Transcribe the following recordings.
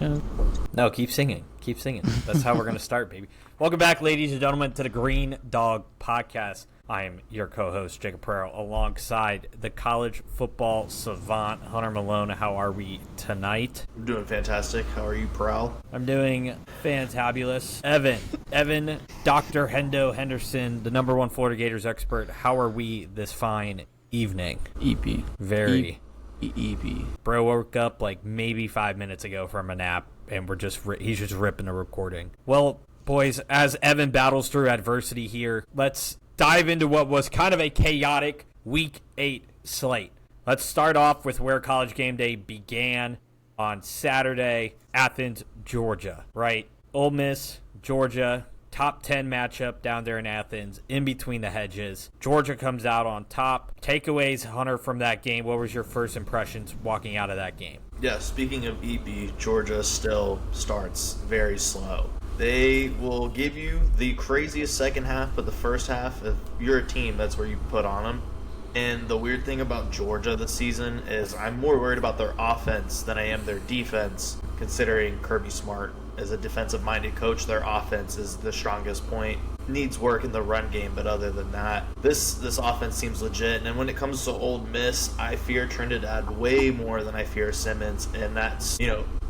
No, keep singing. Keep singing. That's how we're going to start, baby. Welcome back, ladies and gentlemen, to the Green Dog Podcast. I am your co-host, Jacob Pearl, alongside the college football savant, Hunter Malone. How are we tonight? I'm doing fantastic. How are you, Pearl? I'm doing fantabulous. Evan, Dr. Hendo Henderson, the number one Florida Gators expert. How are we this fine evening? EP. Very. EP. Bro woke up like maybe 5 minutes ago from a nap, and he's just ripping the recording. Well, boys, as Evan battles through adversity here, let's dive into what was kind of a chaotic Week 8 slate. Let's start off with where College Gameday began on Saturday, Athens, Georgia, right? Ole Miss, Georgia, top 10 matchup down there in Athens, in between the hedges. Georgia comes out on top. Takeaways, Hunter, from that game. What was your first impressions walking out of that game? Yeah, speaking of EP, Georgia still starts very slow. They will give you the craziest second half, but the first half, if you're a team, that's where you put on them. And the weird thing about Georgia this season is I'm more worried about their offense than I am their defense, considering Kirby Smart as a defensive-minded coach. Their offense is the strongest point. Needs work in the run game, but other than that, this offense seems legit. And when it comes to Ole Miss, I fear Trinidad way more than I fear Simmons. And that's,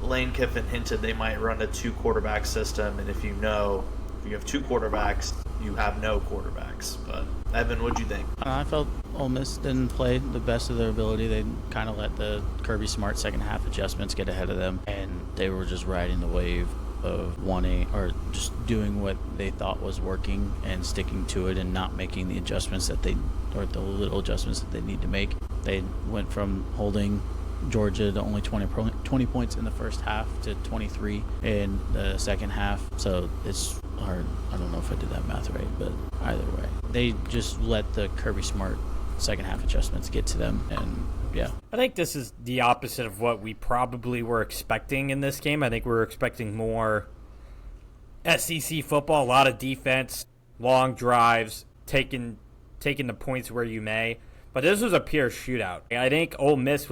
Lane Kiffin hinted they might run a two-quarterback system. And if you have two quarterbacks, you have no quarterbacks. But Evan, what'd you think? I felt Ole Miss didn't play the best of their ability. They kind of let the Kirby Smart second half adjustments get ahead of them, and they were just riding the wave of wanting or just doing what they thought was working and sticking to it and not making the adjustments or the little adjustments that they need to make. They went from holding Georgia to only 20 points in the first half to 23 in the second half. So it's hard. I don't know if I did that math right, but either way, they just let the Kirby Smart second half adjustments get to them, and yeah. I think this is the opposite of what we probably were expecting in this game. I think we were expecting more SEC football, a lot of defense, long drives, taking the points where you may. But this was a pure shootout. I think Ole Miss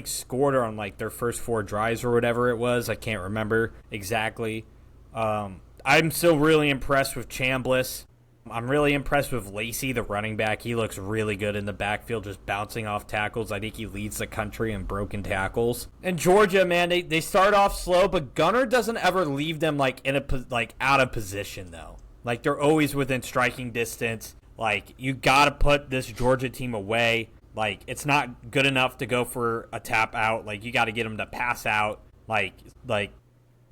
scored on like their first 4 drives or whatever it was. I can't remember exactly. I'm still really impressed with Chambliss. I'm really impressed with Lacey, the running back. He looks really good in the backfield, just bouncing off tackles. I think he leads the country in broken tackles. And Georgia, man, they start off slow, but Gunner doesn't ever leave them like out of position though. Like they're always within striking distance. Like you got to put this Georgia team away. Like it's not good enough to go for a tap out. Like you got to get them to pass out. Like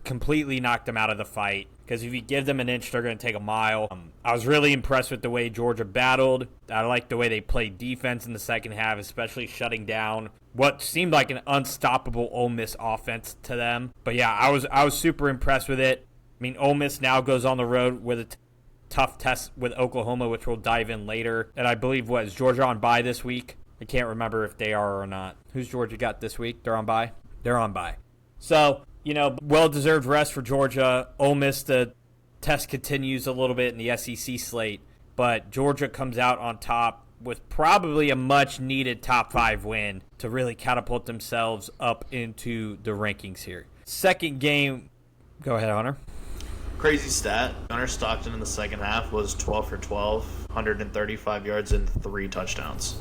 completely knock them out of the fight. Because if you give them an inch, they're going to take a mile. I was really impressed with the way Georgia battled. I liked the way they played defense in the second half, especially shutting down what seemed like an unstoppable Ole Miss offense to them. But yeah, I was super impressed with it. I mean, Ole Miss now goes on the road with a tough test with Oklahoma, which we'll dive in later. And I believe, is Georgia on bye this week? I can't remember if they are or not. Who's Georgia got this week? They're on bye? They're on bye. So, well-deserved rest for Georgia. Ole Miss, the test continues a little bit in the SEC slate, but Georgia comes out on top with probably a much-needed top 5 win to really catapult themselves up into the rankings here. Second game, go ahead, Hunter. Crazy stat. Gunnar Stockton in the second half was 12 for 12, 135 yards and 3 touchdowns.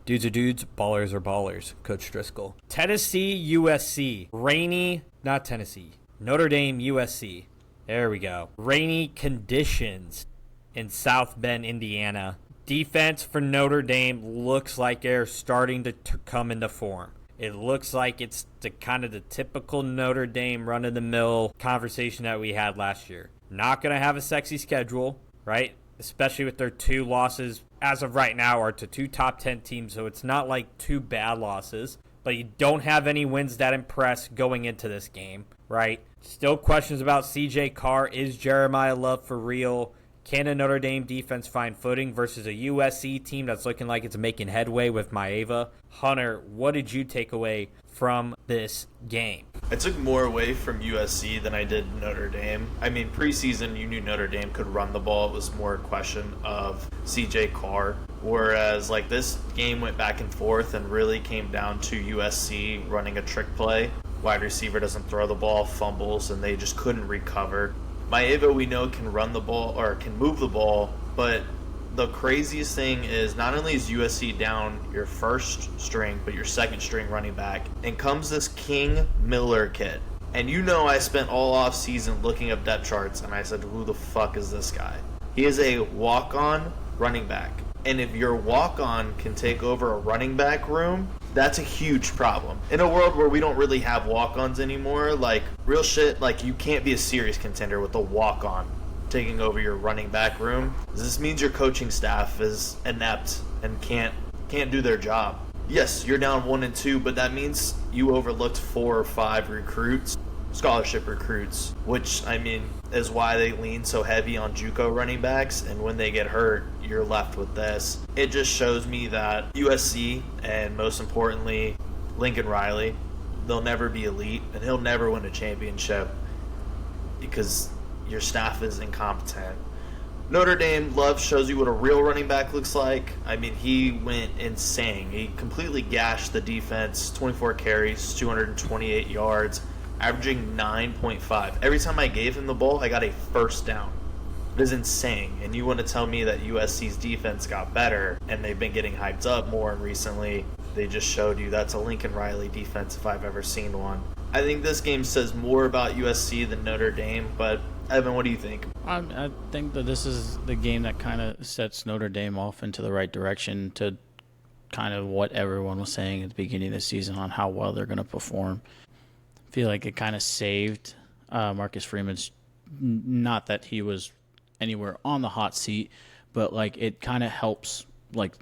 Dudes are dudes, ballers are ballers. Coach Driscoll. Tennessee, USC. Not Tennessee. Notre Dame, USC. There we go. Rainy conditions in South Bend, Indiana. Defense for Notre Dame looks like they're starting to come into form. It looks like it's the kind of the typical Notre Dame run-of-the-mill conversation that we had last year. Not going to have a sexy schedule, right? Especially with their 2 losses as of right now are to 2 top 10 teams, so it's not like 2 bad losses. But you don't have any wins that impress going into this game, right? Still questions about CJ Carr. Is Jeremiah Love for real? Can a Notre Dame defense find footing versus a USC team that's looking like it's making headway with Maeva? Hunter, what did you take away from this game? I took more away from USC than I did Notre Dame. I mean, preseason, you knew Notre Dame could run the ball. It was more a question of CJ Carr. Whereas, this game went back and forth and really came down to USC running a trick play wide receiver doesn't throw the ball, fumbles, and they just couldn't recover. Maeva, we know, can run the ball or can move the ball, but the craziest thing is not only is USC down your first string, but your second string running back, and comes this King Miller kid. And you know I spent all off season looking up depth charts, and I said, who the fuck is this guy? He is a walk-on running back. And if your walk-on can take over a running back room, that's a huge problem. In a world where we don't really have walk-ons anymore, like, real shit, like, you can't be a serious contender with a walk-on taking over your running back room. This means your coaching staff is inept and can't do their job. Yes, you're down 1 and 2, but that means you overlooked 4 or 5 recruits, scholarship recruits, which, I mean, is why they lean so heavy on JUCO running backs, and when they get hurt, you're left with this. It just shows me that USC, and most importantly, Lincoln Riley, they'll never be elite, and he'll never win a championship because your staff is incompetent. Notre Dame, Love shows you what a real running back looks like. I mean, he went insane. He completely gashed the defense, 24 carries, 228 yards, averaging 9.5. Every time I gave him the ball, I got a first down. It is insane. And you want to tell me that USC's defense got better and they've been getting hyped up more recently. They just showed you that's a Lincoln Riley defense if I've ever seen one. I think this game says more about USC than Notre Dame, but Evan, what do you think? I think that this is the game that kind of sets Notre Dame off into the right direction to kind of what everyone was saying at the beginning of the season on how well they're going to perform. I feel like it kind of saved Marcus Freeman's, not that he was anywhere on the hot seat, but like it kind of helps, like,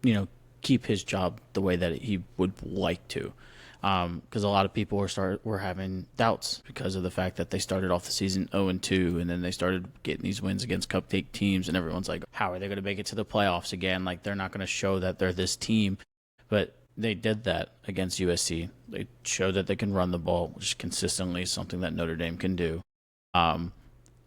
you know, keep his job the way that he would like to. Because a lot of people were having doubts because of the fact that they started off the season 0-2, and then they started getting these wins against cupcake teams, and everyone's like, how are they going to make it to the playoffs again? Like, they're not going to show that they're this team. But they did that against USC. They showed that they can run the ball, which is consistently something that Notre Dame can do. And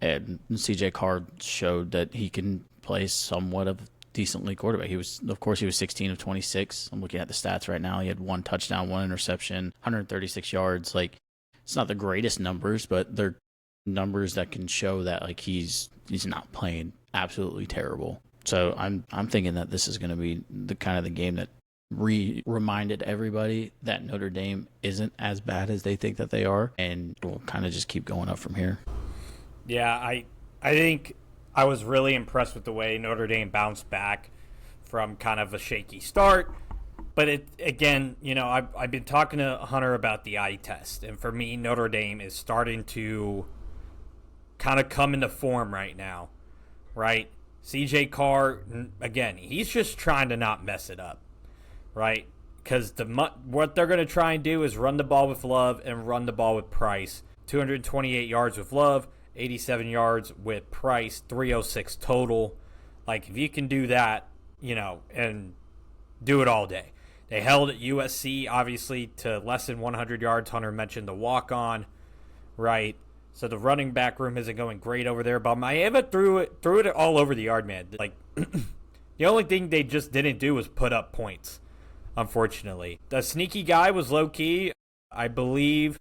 CJ Carr showed that he can play somewhat of decently quarterback. He was 16 of 26. I'm looking at the stats right now. He had 1 touchdown, 1 interception, 136 yards. Like, it's not the greatest numbers, but they're numbers that can show that like he's not playing absolutely terrible. So I'm thinking that this is going to be the kind of the game that reminded everybody that Notre Dame isn't as bad as they think that they are, and we'll kind of just keep going up from here. Yeah, I think I was really impressed with the way Notre Dame bounced back from kind of a shaky start. But it, again, you know, I've been talking to Hunter about the eye test. And for me, Notre Dame is starting to kind of come into form right now, right? CJ Carr, again, he's just trying to not mess it up, right? Because what they're going to try and do is run the ball with Love and run the ball with Price. 228 yards with Love, 87 yards with Price, 306 total. Like, if you can do that, you know, and do it all day. They held at USC, obviously, to less than 100 yards. Hunter mentioned the walk-on, right? So the running back room isn't going great over there. But Maeva threw it all over the yard, man. Like, the only thing they just didn't do was put up points, unfortunately. The sneaky guy was low-key. I believe,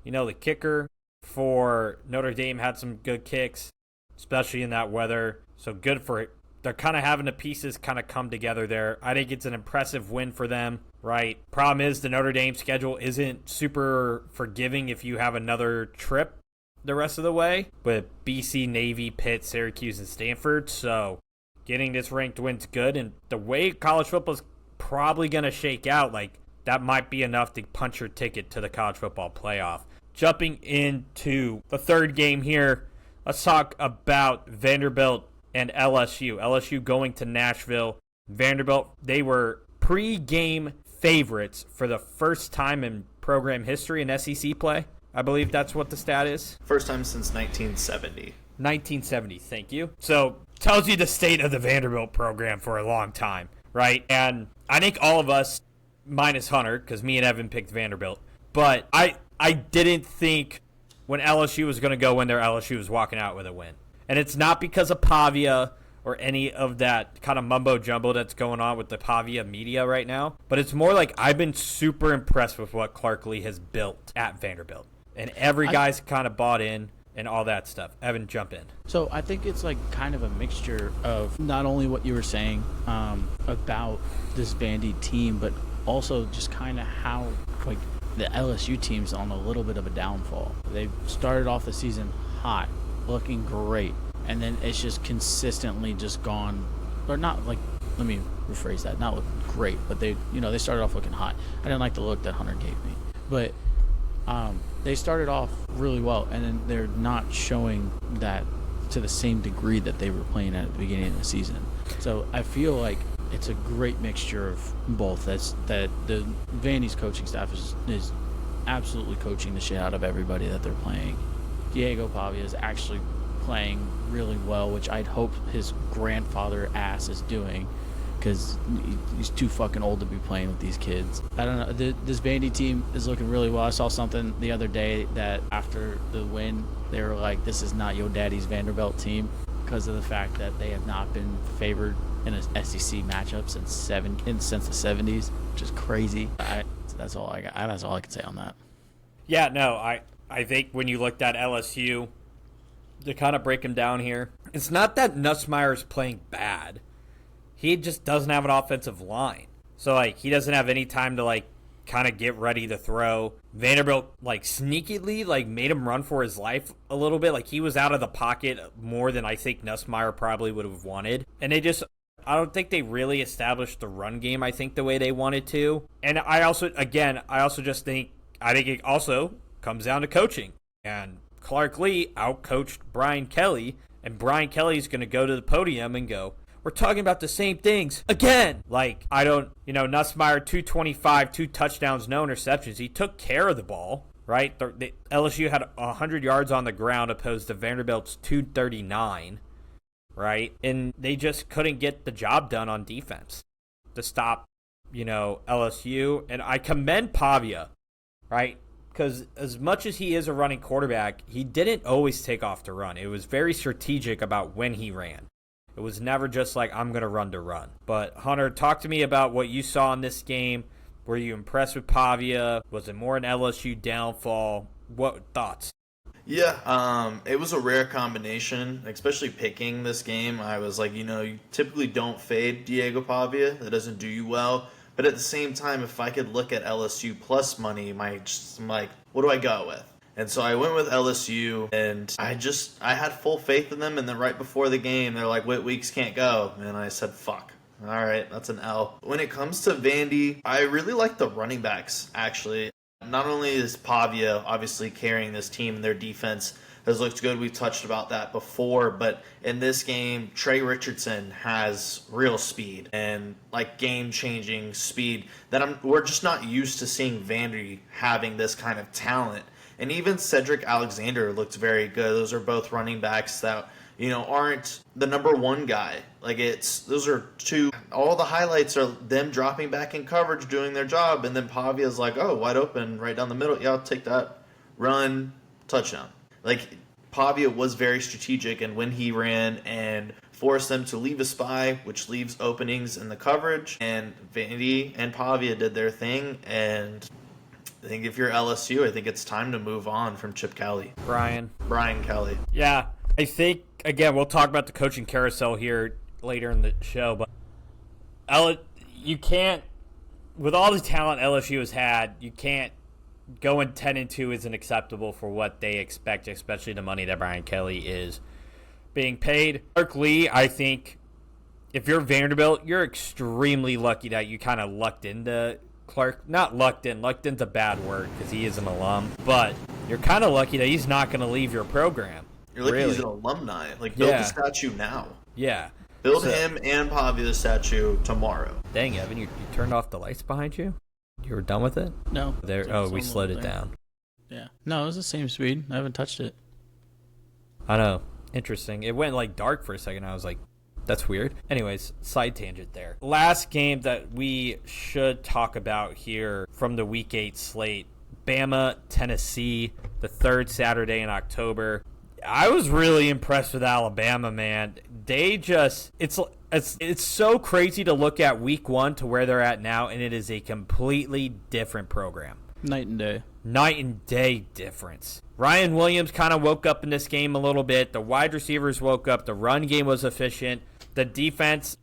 you know, the kicker for Notre Dame had some good kicks, especially in that weather. So good for it. They're kind of having the pieces kind of come together there. I think it's an impressive win for them, right? Problem is the Notre Dame schedule isn't super forgiving if you have another trip the rest of the way with BC, Navy, Pitt, Syracuse, and Stanford. So getting this ranked win's good. And the way college football is probably going to shake out, like, that might be enough to punch your ticket to the college football playoff. Jumping into the third game here, let's talk about Vanderbilt and LSU. LSU going to Nashville. Vanderbilt, they were pre-game favorites for the first time in program history in SEC play. I believe that's what the stat is. First time since 1970. 1970, thank you. So, tells you the state of the Vanderbilt program for a long time, right? And I think all of us, minus Hunter, because me and Evan picked Vanderbilt, but I didn't think when LSU was going to go in there, LSU was walking out with a win. And it's not because of Pavia or any of that kind of mumbo jumbo that's going on with the Pavia media right now. But it's more like I've been super impressed with what Clark Lee has built at Vanderbilt. And every guy's kind of bought in and all that stuff. Evan, jump in. So I think it's like kind of a mixture of not only what you were saying about this Vandy team, but also just kind of how like the LSU team's on a little bit of a downfall. They started off the season hot, looking great, and then it's just consistently just gone, or not like, let me rephrase that, not looking great, but they started off looking hot. I didn't like the look that Hunter gave me, but they started off really well, and then they're not showing that to the same degree that they were playing at the beginning of the season. So I feel like it's a great mixture of both. That the Vandy's coaching staff is absolutely coaching the shit out of everybody that they're playing. Diego Pavia is actually playing really well, which I'd hope his grandfather ass is doing, because he's too fucking old to be playing with these kids. I don't know. This Vandy team is looking really well. I saw something the other day that after the win, they were like, this is not your daddy's Vanderbilt team, because of the fact that they have not been favored in an SEC matchup since the 70s, which is crazy. That's all I got. That's all I can say on that. Yeah, no, I think when you looked at LSU, to kind of break him down here, it's not that Nussmeier's playing bad. He just doesn't have an offensive line. So, like, he doesn't have any time to, like, kind of get ready to throw. Vanderbilt, like, sneakily, like, made him run for his life a little bit. Like, he was out of the pocket more than I think Nussmeier probably would have wanted. And I don't think they really established the run game, I think, the way they wanted to. And I also just think it also comes down to coaching. And Clark Lee outcoached Brian Kelly, and Brian Kelly's going to go to the podium and go, we're talking about the same things again. Like, Nussmeier, 225, 2 touchdowns, no interceptions. He took care of the ball, right? The LSU had 100 yards on the ground opposed to Vanderbilt's 239, right? And they just couldn't get the job done on defense to stop, LSU. And I commend Pavia, right? Because as much as he is a running quarterback, he didn't always take off to run. It was very strategic about when he ran. It was never just like, I'm going to run to run. But, Hunter, talk to me about what you saw in this game. Were you impressed with Pavia? Was it more an LSU downfall? What thoughts? Yeah, it was a rare combination, especially picking this game. I was like, you typically don't fade Diego Pavia. That doesn't do you well. But at the same time, if I could look at LSU plus money, I'm like, what do I go with? And so I went with LSU, and I had full faith in them. And then right before the game, they're like, Whit Weeks can't go. And I said, fuck. All right, that's an L. When it comes to Vandy, I really like the running backs, actually. Not only is Pavia obviously carrying this team, and their defense has looked good. We've touched about that before. But in this game, Trey Richardson has real speed and like game-changing speed that we're just not used to seeing Vandy having this kind of talent. And even Cedric Alexander looked very good. Those are both running backs that, aren't the number one guy. Like, those are two. All the highlights are them dropping back in coverage, doing their job. And then Pavia's like, oh, wide open, right down the middle. Yeah, I'll take that. Run, touchdown. Like, Pavia was very strategic, and when he ran and forced them to leave a spy, which leaves openings in the coverage, and Vandy and Pavia did their thing, and I think if you're LSU, I think it's time to move on from Chip Kelly. Brian Kelly. Yeah, I think, again, we'll talk about the coaching carousel here later in the show, but you can't, with all the talent LSU has had, you can't going 10-2 isn't acceptable for what they expect, especially the money that Brian Kelly is being paid. Clark Lee, I think, if you're Vanderbilt, you're extremely lucky that you kind of lucked into Clark. Not lucked in. Lucked in's a bad word because he is an alum. But you're kind of lucky that he's not going to leave your program. You're lucky he's an alumni. Like, build the statue now. Yeah. Build him and Pavia the statue tomorrow. Dang, Evan, you turned off the lights behind you? You were done with it? No. We slowed it down. Yeah. No, it was the same speed. I haven't touched it. I know. Interesting. It went like dark for a second. I was like, that's weird. Anyways, side tangent there. Last game that we should talk about here from the Week 8 slate, Bama, Tennessee, the third Saturday in October. I was really impressed with Alabama, man. they just it's so crazy to look at week 1 to where they're at now, and it is a completely different program. Night and day difference. Ryan Williams kind of woke up in this game a little bit. The wide receivers woke up. The run game was efficient. The defense,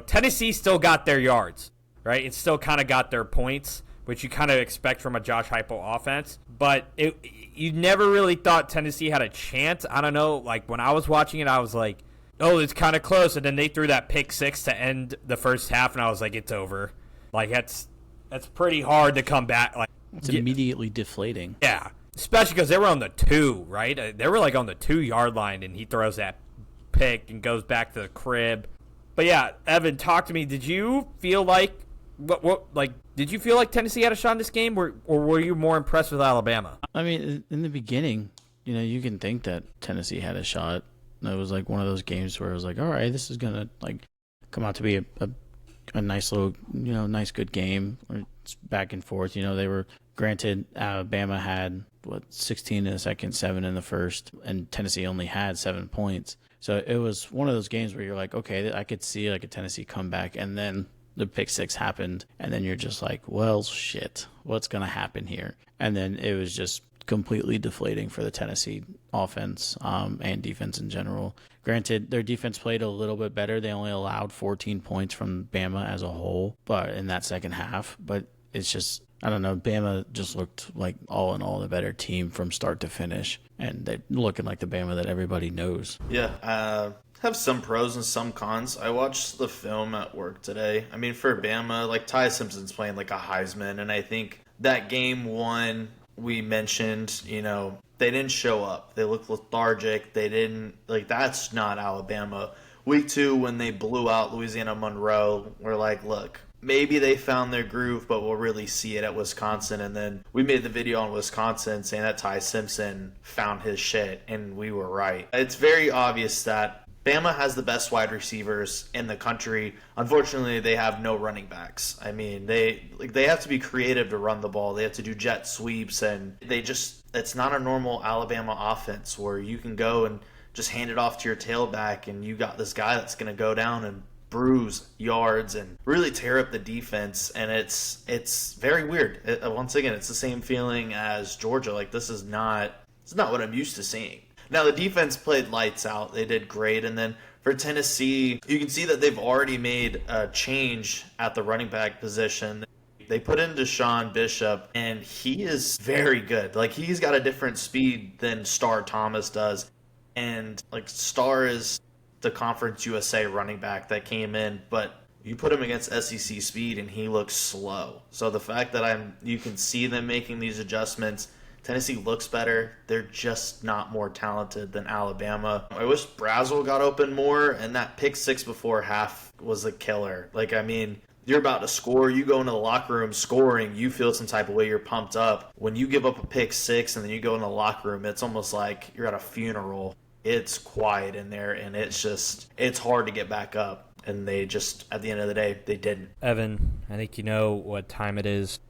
Tennessee still got their yards, right? It still kind of got their points, which you kind of expect from a Josh Heupel offense. But you never really thought Tennessee had a chance. I don't know. Like, when I was watching it, I was like, oh, it's kind of close. And then they threw that pick 6 to end the first half, and I was like, it's over. Like, that's pretty hard to come back. Like, it's immediately deflating. Yeah, especially because they were on the 2, right? They were like on the 2-yard line, and he throws that pick and goes back to the crib. But yeah, Evan, talk to me. Did you feel like did you feel like Tennessee had a shot in this game, or were you more impressed with Alabama? I mean, in the beginning, you can think that Tennessee had a shot. It was like one of those games where it was like, all right, this is gonna come out to be a nice little, nice good game. It's back and forth. They were granted. Alabama had 16 in the second, 7 in the first, and Tennessee only had 7 points. So it was one of those games where you're like, okay, I could see like a Tennessee comeback, and then the pick 6 happened, and then you're just like, well, shit, what's gonna happen here? And then it was just completely deflating for the Tennessee offense and defense in general. Granted, their defense played a little bit better. They only allowed 14 points from Bama as a whole, but in that second half. But it's just, I don't know, Bama just looked like all in all the better team from start to finish, and they're looking like the Bama that everybody knows. Yeah, have some pros and some cons. I watched the film at work today. I mean, for Bama, like Ty Simpson's playing like a Heisman, and I think that game 1 we mentioned, they didn't show up. They looked lethargic. They didn't, that's not Alabama. Week 2, when they blew out Louisiana Monroe, we're like, look, maybe they found their groove, but we'll really see it at Wisconsin. And then we made the video on Wisconsin saying that Ty Simpson found his shit, and we were right. It's very obvious that Bama has the best wide receivers in the country. Unfortunately, they have no running backs. I mean, they have to be creative to run the ball. They have to do jet sweeps, and it's not a normal Alabama offense where you can go and just hand it off to your tailback, and you got this guy that's going to go down and bruise yards and really tear up the defense. And it's very weird. Once again, it's the same feeling as Georgia. Like, it's not what I'm used to seeing. Now, the defense played lights out. They did great. And then for Tennessee, you can see that they've already made a change at the running back position. They put in Deshaun Bishop, and he is very good. Like, he's got a different speed than Star Thomas does. And, Star is the Conference USA running back that came in, but you put him against SEC speed, and he looks slow. So the fact that you can see them making these adjustments, Tennessee looks better. They're just not more talented than Alabama. I wish Brazzell got open more, and that pick 6 before half was a killer. You're about to score. You go into the locker room scoring. You feel some type of way. You're pumped up. When you give up a pick 6 and then you go in the locker room, it's almost like you're at a funeral. It's quiet in there, and it's hard to get back up. And they just, at the end of the day, they didn't. Evan, I think you know what time it is.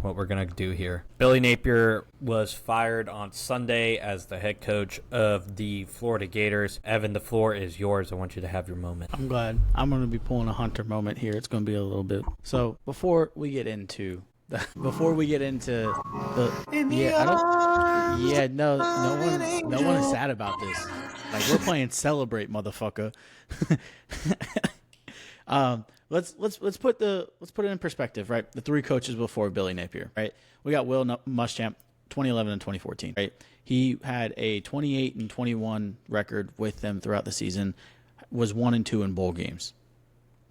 What we're going to do here. Billy Napier was fired on Sunday as the head coach of the Florida Gators. Evan, the floor is yours. I want you to have your moment. I'm glad. I'm going to be pulling a Hunter moment here. It's going to be a little bit. So before we get into the no one is sad about this. We're playing Celebrate, motherfucker. Let's put it in perspective, right? The 3 coaches before Billy Napier, right? We got Will Muschamp, 2011 and 2014, right? He had a 28-21 record with them throughout the season, was 1-2 in bowl games.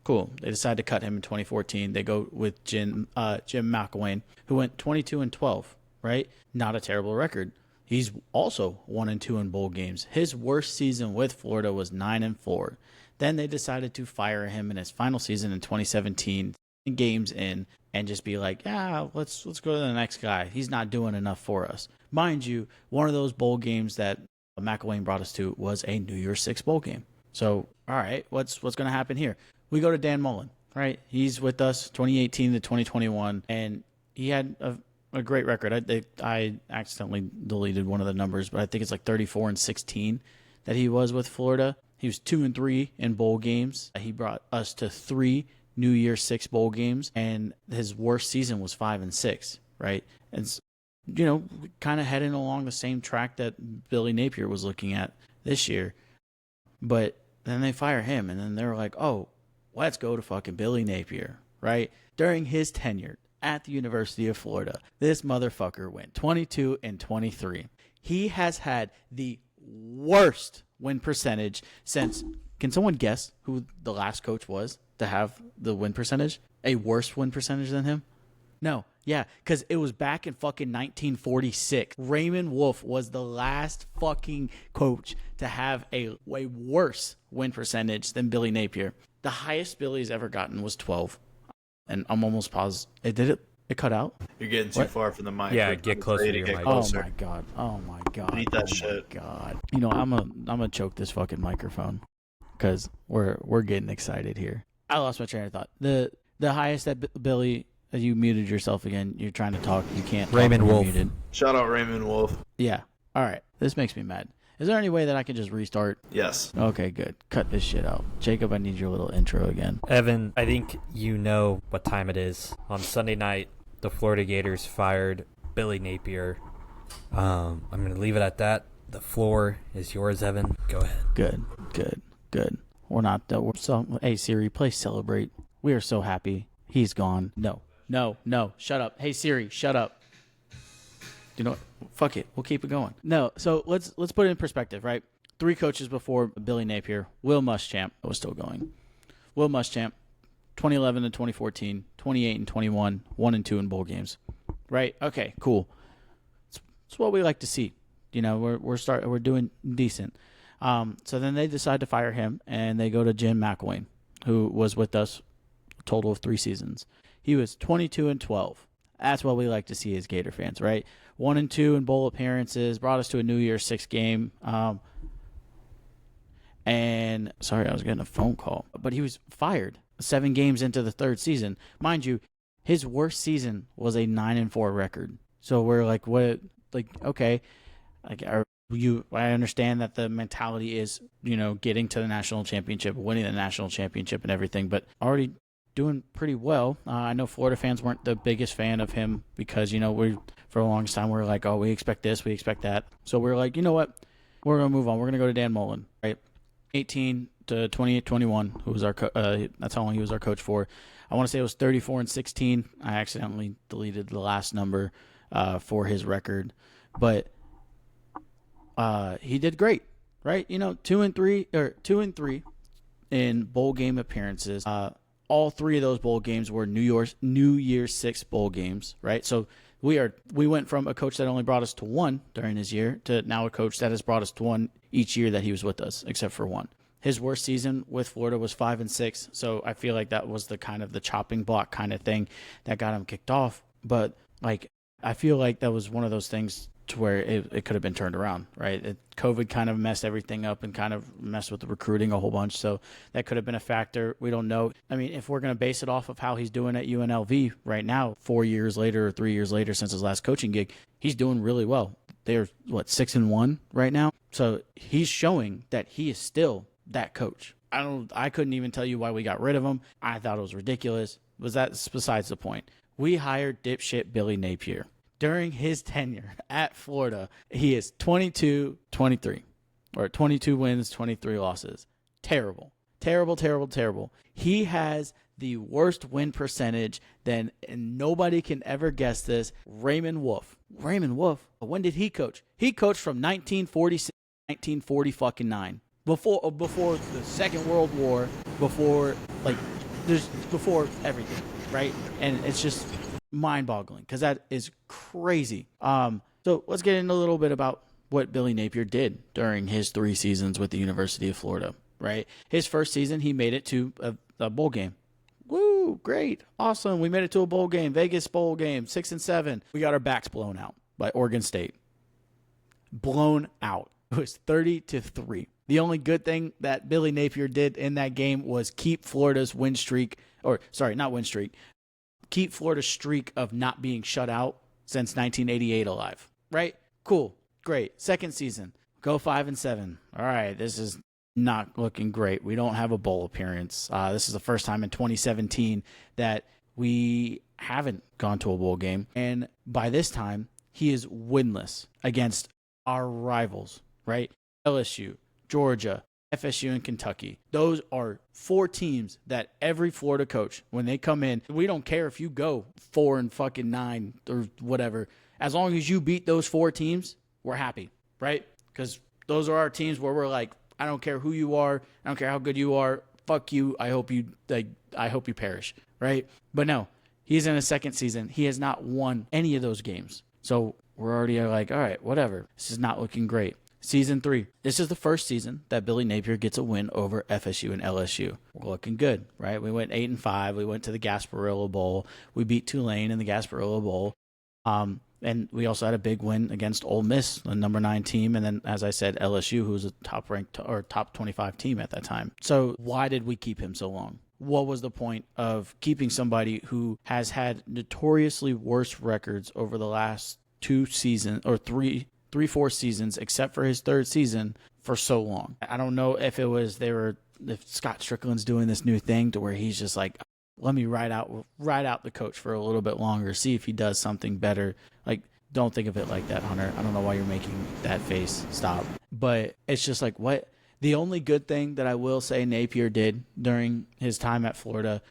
Cool. They decided to cut him in 2014. They go with Jim McElwain, who went 22-12, right? Not a terrible record. He's also 1-2 in bowl games. His worst season with Florida was 9-4. Then they decided to fire him in his final season in 2017, games in, and just be like, yeah, let's go to the next guy. He's not doing enough for us. Mind you, one of those bowl games that McElwain brought us to was a New Year's Six bowl game. So, all right, what's going to happen here? We go to Dan Mullen, right? He's with us 2018 to 2021, and he had a great record. I accidentally deleted one of the numbers, but I think it's 34-16 that he was with Florida. He was 2-3 in bowl games. He brought us to 3 New Year's Six bowl games, and his worst season was 5-6, right? And, kind of heading along the same track that Billy Napier was looking at this year. But then they fire him, and then they're like, oh, let's go to fucking Billy Napier, right? During his tenure at the University of Florida, this motherfucker went 22-23. He has had the worst win percentage since, can someone guess who the last coach was to have the win percentage? A worse win percentage than him? No. Yeah, because it was back in fucking 1946. Raymond Wolf was the last fucking coach to have a way worse win percentage than Billy Napier. The highest Billy's ever gotten was 12. And I'm almost positive. It cut out? You're getting too far from the mic. Yeah, get closer to your mic. Oh my god. Oh my god. Eat that shit. God. I'm gonna choke this fucking microphone because we're getting excited here. I lost my train of thought. The highest that Billy, you muted yourself again. You're trying to talk. You can't. Raymond Wolf. Muted. Shout out Raymond Wolf. Yeah. All right. This makes me mad. Is there any way that I can just restart? Yes. Okay, good. Cut this shit out. Jacob, I need your little intro again. Evan, I think you know what time it is. On Sunday night, the Florida Gators fired Billy Napier. I'm going to leave it at that. The floor is yours, Evan. Go ahead. Good. We're not. Hey, Siri, play Celebrate. We are so happy. He's gone. No. Shut up. Hey, Siri, shut up. You know what? Fuck it. We'll keep it going. No, so let's put it in perspective, right? 3 coaches before Billy Napier. Will Muschamp was still going. Will Muschamp, 2011 to 2014, 28 and 21, 1-2 in bowl games. Right? Okay, cool. It's what we like to see. We're doing decent. So then they decide to fire him, and they go to Jim McElwain, who was with us a total of 3 seasons. He was 22-12. That's what we like to see as Gator fans, right? 1-2 in bowl appearances, brought us to a New Year's Six game. And sorry, I was getting a phone call, but he was fired 7 games into the 3rd season. Mind you, his worst season was a 9-4 record. So we're like, what? Like, okay, like, I understand that the mentality is, getting to the national championship, winning the national championship, and everything, but already doing pretty well. I know Florida fans weren't the biggest fan of him because, we for the longest time we were like, oh, we expect this, we expect that. So we're like, you know what? We're going to move on. We're going to go to Dan Mullen, right? 18 to 28-21, who was our that's how long he was our coach for. I want to say it was 34-16. I accidentally deleted the last number for his record, but he did great, right? 2-3 in bowl game appearances. All 3 of those bowl games were New Year's Six bowl games, right? So we went from a coach that only brought us to 1 during his year to now a coach that has brought us to 1 each year that he was with us, except for 1. His worst season with Florida was 5-6, so I feel like that was the kind of the chopping block kind of thing that got him kicked off. But I feel like that was one of those things to where it could have been turned around, right? COVID kind of messed everything up and kind of messed with the recruiting a whole bunch, so that could have been a factor. We don't know. I mean, if we're going to base it off of how he's doing at UNLV right now, 4 years later or 3 years later since his last coaching gig, he's doing really well. They're, 6-1 right now? So he's showing that he is still that coach. I couldn't even tell you why we got rid of him. I thought it was ridiculous. That's besides the point. We hired dipshit Billy Napier. During his tenure at Florida, he is 22-23, or 22 wins, 23 losses. Terrible. He has the worst win percentage and nobody can ever guess this, Raymond Wolf. Raymond Wolf, when did he coach? He coached from 1946 to 1949. Before the Second World War, before everything, right? And it's just mind-boggling because that is crazy. So let's get into a little bit about what Billy Napier did during his 3 seasons with the University of Florida, right? His first season, he made it to a bowl game. Woo, great, awesome. We made it to a bowl game, Vegas bowl game, 6-7. We got our backs blown out by Oregon State. Blown out. It was 30-3. The only good thing that Billy Napier did in that game was keep Florida's keep Florida's streak of not being shut out since 1988 alive. Right? Cool. Great. Second season. Go 5-7. All right. This is not looking great. We don't have a bowl appearance. This is the first time in 2017 that we haven't gone to a bowl game. And by this time, he is winless against our rivals, right? LSU, Georgia, FSU, and Kentucky. Those are 4 teams that every Florida coach, when they come in, we don't care if you go 4-9 or whatever. As long as you beat those 4 teams, we're happy, right? Because those are our teams where we're like, I don't care who you are, I don't care how good you are, fuck you, I hope you perish, right? But no, he's in his second season. He has not won any of those games. So we're already like, all right, whatever. This is not looking great. Season 3. This is the first season that Billy Napier gets a win over FSU and LSU. We're looking good, right? We went 8-5. We went to the Gasparilla Bowl. We beat Tulane in the Gasparilla Bowl. And we also had a big win against Ole Miss, the number 9 team. And then, as I said, LSU, who was a top-ranked or top 25 team at that time. So why did we keep him so long? What was the point of keeping somebody who has had notoriously worse records over the last 2 seasons or 3-4 seasons, except for his 3rd season, for so long? I don't know if it was if Scott Strickland's doing this new thing to where he's just like, let me ride out the coach for a little bit longer, see if he does something better. Like, don't think of it like that, Hunter. I don't know why you're making that face. Stop. But it's just like, what? The only good thing that I will say Napier did during his time at Florida,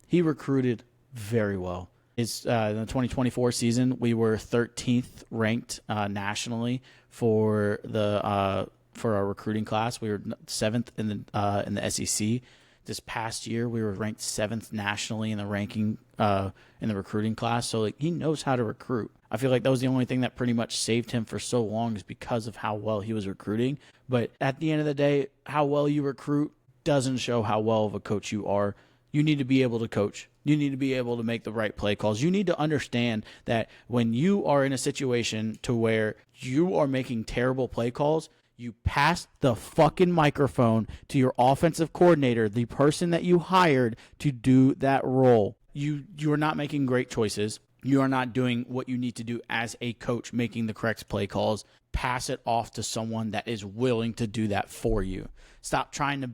he recruited very well. In the 2024 season, we were 13th ranked nationally for our recruiting class. We were 7th in the SEC. This past year, we were ranked 7th nationally in the ranking in the recruiting class. So like, he knows how to recruit. I feel like that was the only thing that pretty much saved him for so long, is because of how well he was recruiting. But at the end of the day, how well you recruit doesn't show how well of a coach you are. You need to be able to coach. You need to be able to make the right play calls. You need to understand that when you are in a situation to where you are making terrible play calls, you pass the fucking microphone to your offensive coordinator, the person that you hired to do that role. You are not making great choices. You are not doing what you need to do as a coach, making the correct play calls. Pass it off to someone that is willing to do that for you. Stop trying to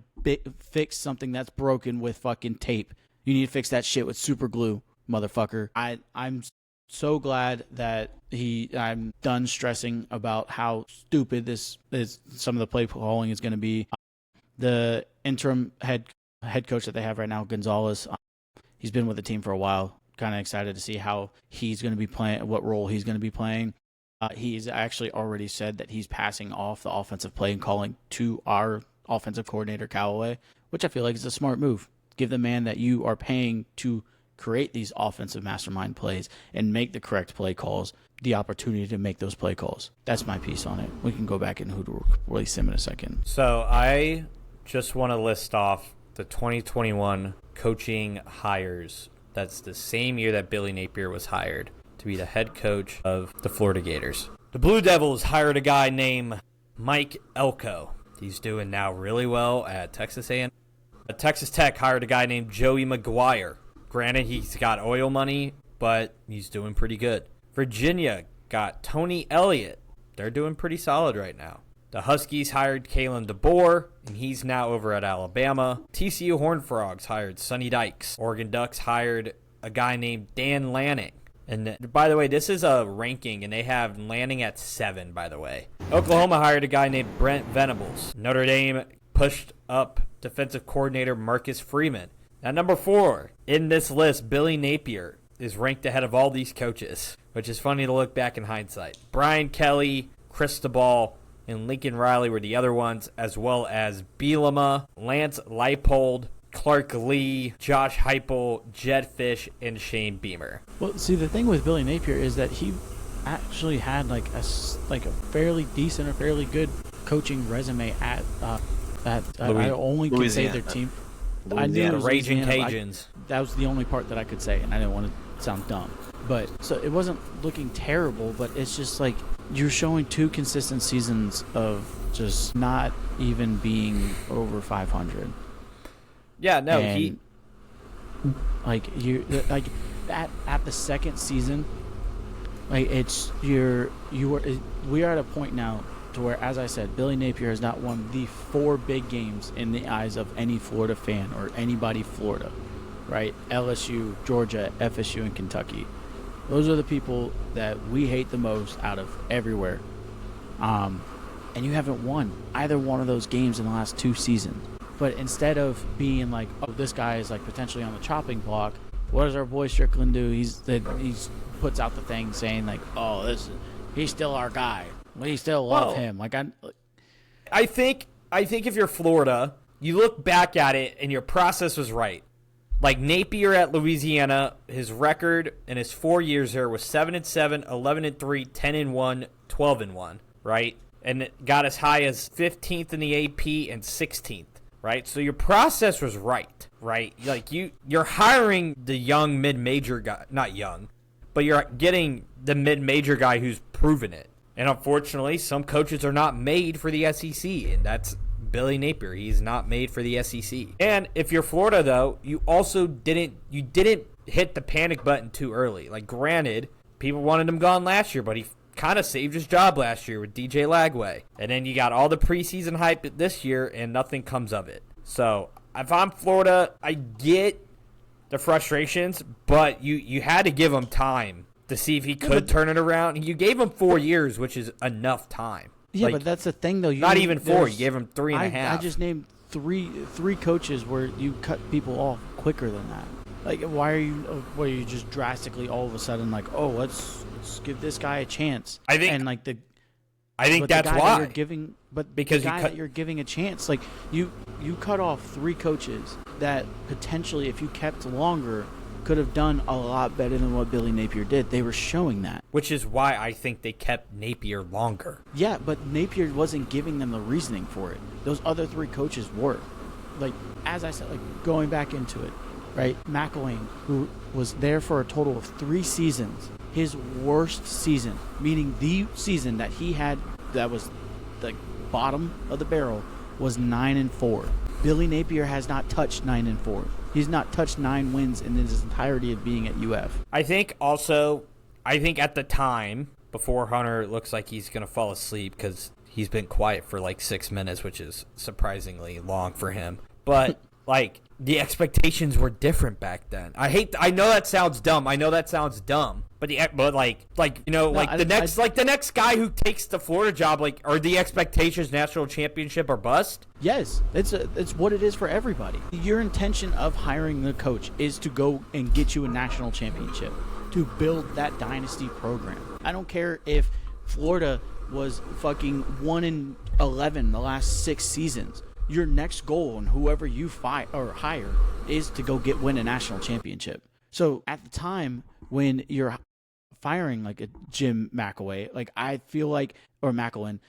fix something that's broken with fucking tape. You need to fix that shit with super glue, motherfucker. I'm so glad that I'm done stressing about how stupid some of the play calling is going to be. The interim head coach that they have right now, Gonzalez, he's been with the team for a while. Kind of excited to see how he's going to be playing, what role he's going to be playing. He's actually already said that he's passing off the offensive play and calling to our offensive coordinator, Callaway, which I feel like is a smart move. Give the man that you are paying to create these offensive mastermind plays and make the correct play calls the opportunity to make those play calls. That's my piece on it. We can go back and who to release him in a second. So I just want to list off the 2021 coaching hires. That's the same year that Billy Napier was hired to be the head coach of the Florida Gators. The Blue Devils hired a guy named Mike Elko. He's doing now really well at Texas A&M. Texas Tech hired a guy named Joey McGuire. Granted, he's got oil money, but he's doing pretty good. Virginia got Tony Elliott. They're doing pretty solid right now. The Huskies hired Kalen DeBoer, and he's now over at Alabama. TCU Horned Frogs hired Sonny Dykes. Oregon Ducks hired a guy named Dan Lanning. And by the way, this is a ranking, and they have Lanning at 7, by the way. Oklahoma hired a guy named Brent Venables. Notre Dame pushed up defensive coordinator Marcus Freeman. At number 4 in this list, Billy Napier is ranked ahead of all these coaches, which is funny to look back in hindsight. Brian Kelly, Cristobal, and Lincoln Riley were the other ones, as well as Bielema, Lance Leipold, Clark Lee, Josh Heupel, Jed Fish, and Shane Beamer. Well, see, the thing with Billy Napier is that he actually had like a fairly decent or fairly good coaching resume at I only could say their team. I knew it was Raging Louisiana, Cajuns. That was the only part that I could say, and I didn't want to sound dumb. But so it wasn't looking terrible, but it's just like you're showing 2 consistent seasons of just not even being over 500. Yeah, no, and at the second season, like we are at a point now to where, as I said, Billy Napier has not won the 4 big games in the eyes of any Florida fan or anybody Florida, right? LSU, Georgia, FSU, and Kentucky. Those are the people that we hate the most out of everywhere. And you haven't won either one of those games in the last 2 seasons. But instead of being like, oh, this guy is like potentially on the chopping block, what does our boy Strickland do? He's puts out the thing saying like, oh, he's still our guy. We still love him. Like I think if you're Florida, you look back at it and your process was right. Like Napier at Louisiana, his record in his 4 years there was 7-7, 11-3, 10-1, 12-1, right? And it got as high as 15th in the AP and 16th, right? So your process was right? Like you're hiring the young mid-major guy, not young, but you're getting the mid-major guy who's proven it. And unfortunately, some coaches are not made for the SEC, and that's Billy Napier. He's not made for the SEC. And if you're Florida, though, you also didn't hit the panic button too early. Like, granted, people wanted him gone last year, but he kind of saved his job last year with DJ Lagway. And then you got all the preseason hype this year, and nothing comes of it. So if I'm Florida, I get the frustrations, but you had to give him time to see if he could turn it around. You gave him 4 years, which is enough time. Yeah, but that's the thing, though. Not even 4. You gave him 3.5. I just named three coaches where you cut people off quicker than that. Like, why are you just drastically all of a sudden like, oh, let's give this guy a chance? I think that's why you're giving, because that you're giving a chance, like you cut off 3 coaches that potentially, if you kept longer, could have done a lot better than what Billy Napier did. They were showing that. Which is why I think they kept Napier longer. Yeah, but Napier wasn't giving them the reasoning for it. Those other 3 coaches were. Like, as I said, like going back into it, right? McElwain, who was there for a total of 3 seasons, his worst season, meaning the season that he had that was the bottom of the barrel, was 9-4. Billy Napier has not touched 9-4. He's not touched 9 wins in his entirety of being at UF. I think at the time, before Hunter looks like he's going to fall asleep because he's been quiet for like 6 minutes, which is surprisingly long for him. But like the expectations were different back then. I know that sounds dumb. But the next guy who takes the Florida job, like, are the expectations national championship or bust? Yes, it's what it is for everybody. Your intention of hiring the coach is to go and get you a national championship, to build that dynasty program. I don't care if Florida was fucking 1-11 the last 6 seasons. Your next goal, and whoever you hire, is to go win a national championship. So at the time when you're firing like a Jim McElwain, like I feel like, or McElwain,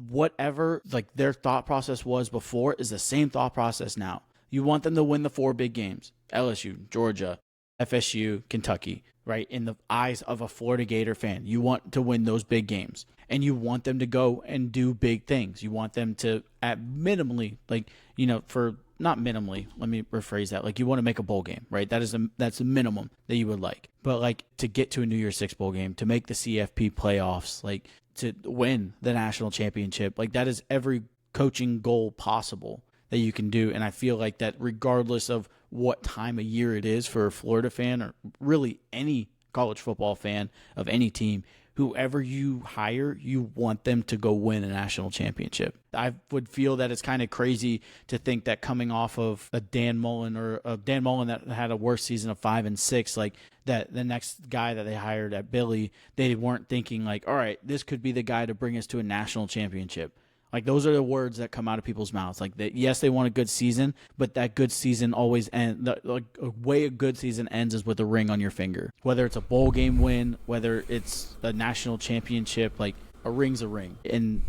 whatever like their thought process was before is the same thought process now. You want them to win the 4 big games: LSU, Georgia, FSU, Kentucky. Right, in the eyes of a Florida Gator fan, you want to win those big games, and you want them to go and do big things. You want them to, at minimally, like, not minimally, let me rephrase that. Like, you want to make a bowl game, right? That's a minimum that you would like. But like to get to a New Year's Six bowl game, to make the CFP playoffs, like to win the national championship, like that is every coaching goal possible that you can do. And I feel like that regardless of what time of year it is for a Florida fan or really any college football fan of any team, whoever you hire, you want them to go win a national championship. I would feel that it's kind of crazy to think that coming off of a Dan Mullen or a Dan Mullen that had a worse season of 5-6, like that the next guy that they hired at Billy, they weren't thinking like, all right, this could be the guy to bring us to a national championship. Like, those are the words that come out of people's mouths. Like, yes, they want a good season, but that good season always ends. Like, a way a good season ends is with a ring on your finger. Whether it's a bowl game win, whether it's a national championship, like, a ring's a ring. And,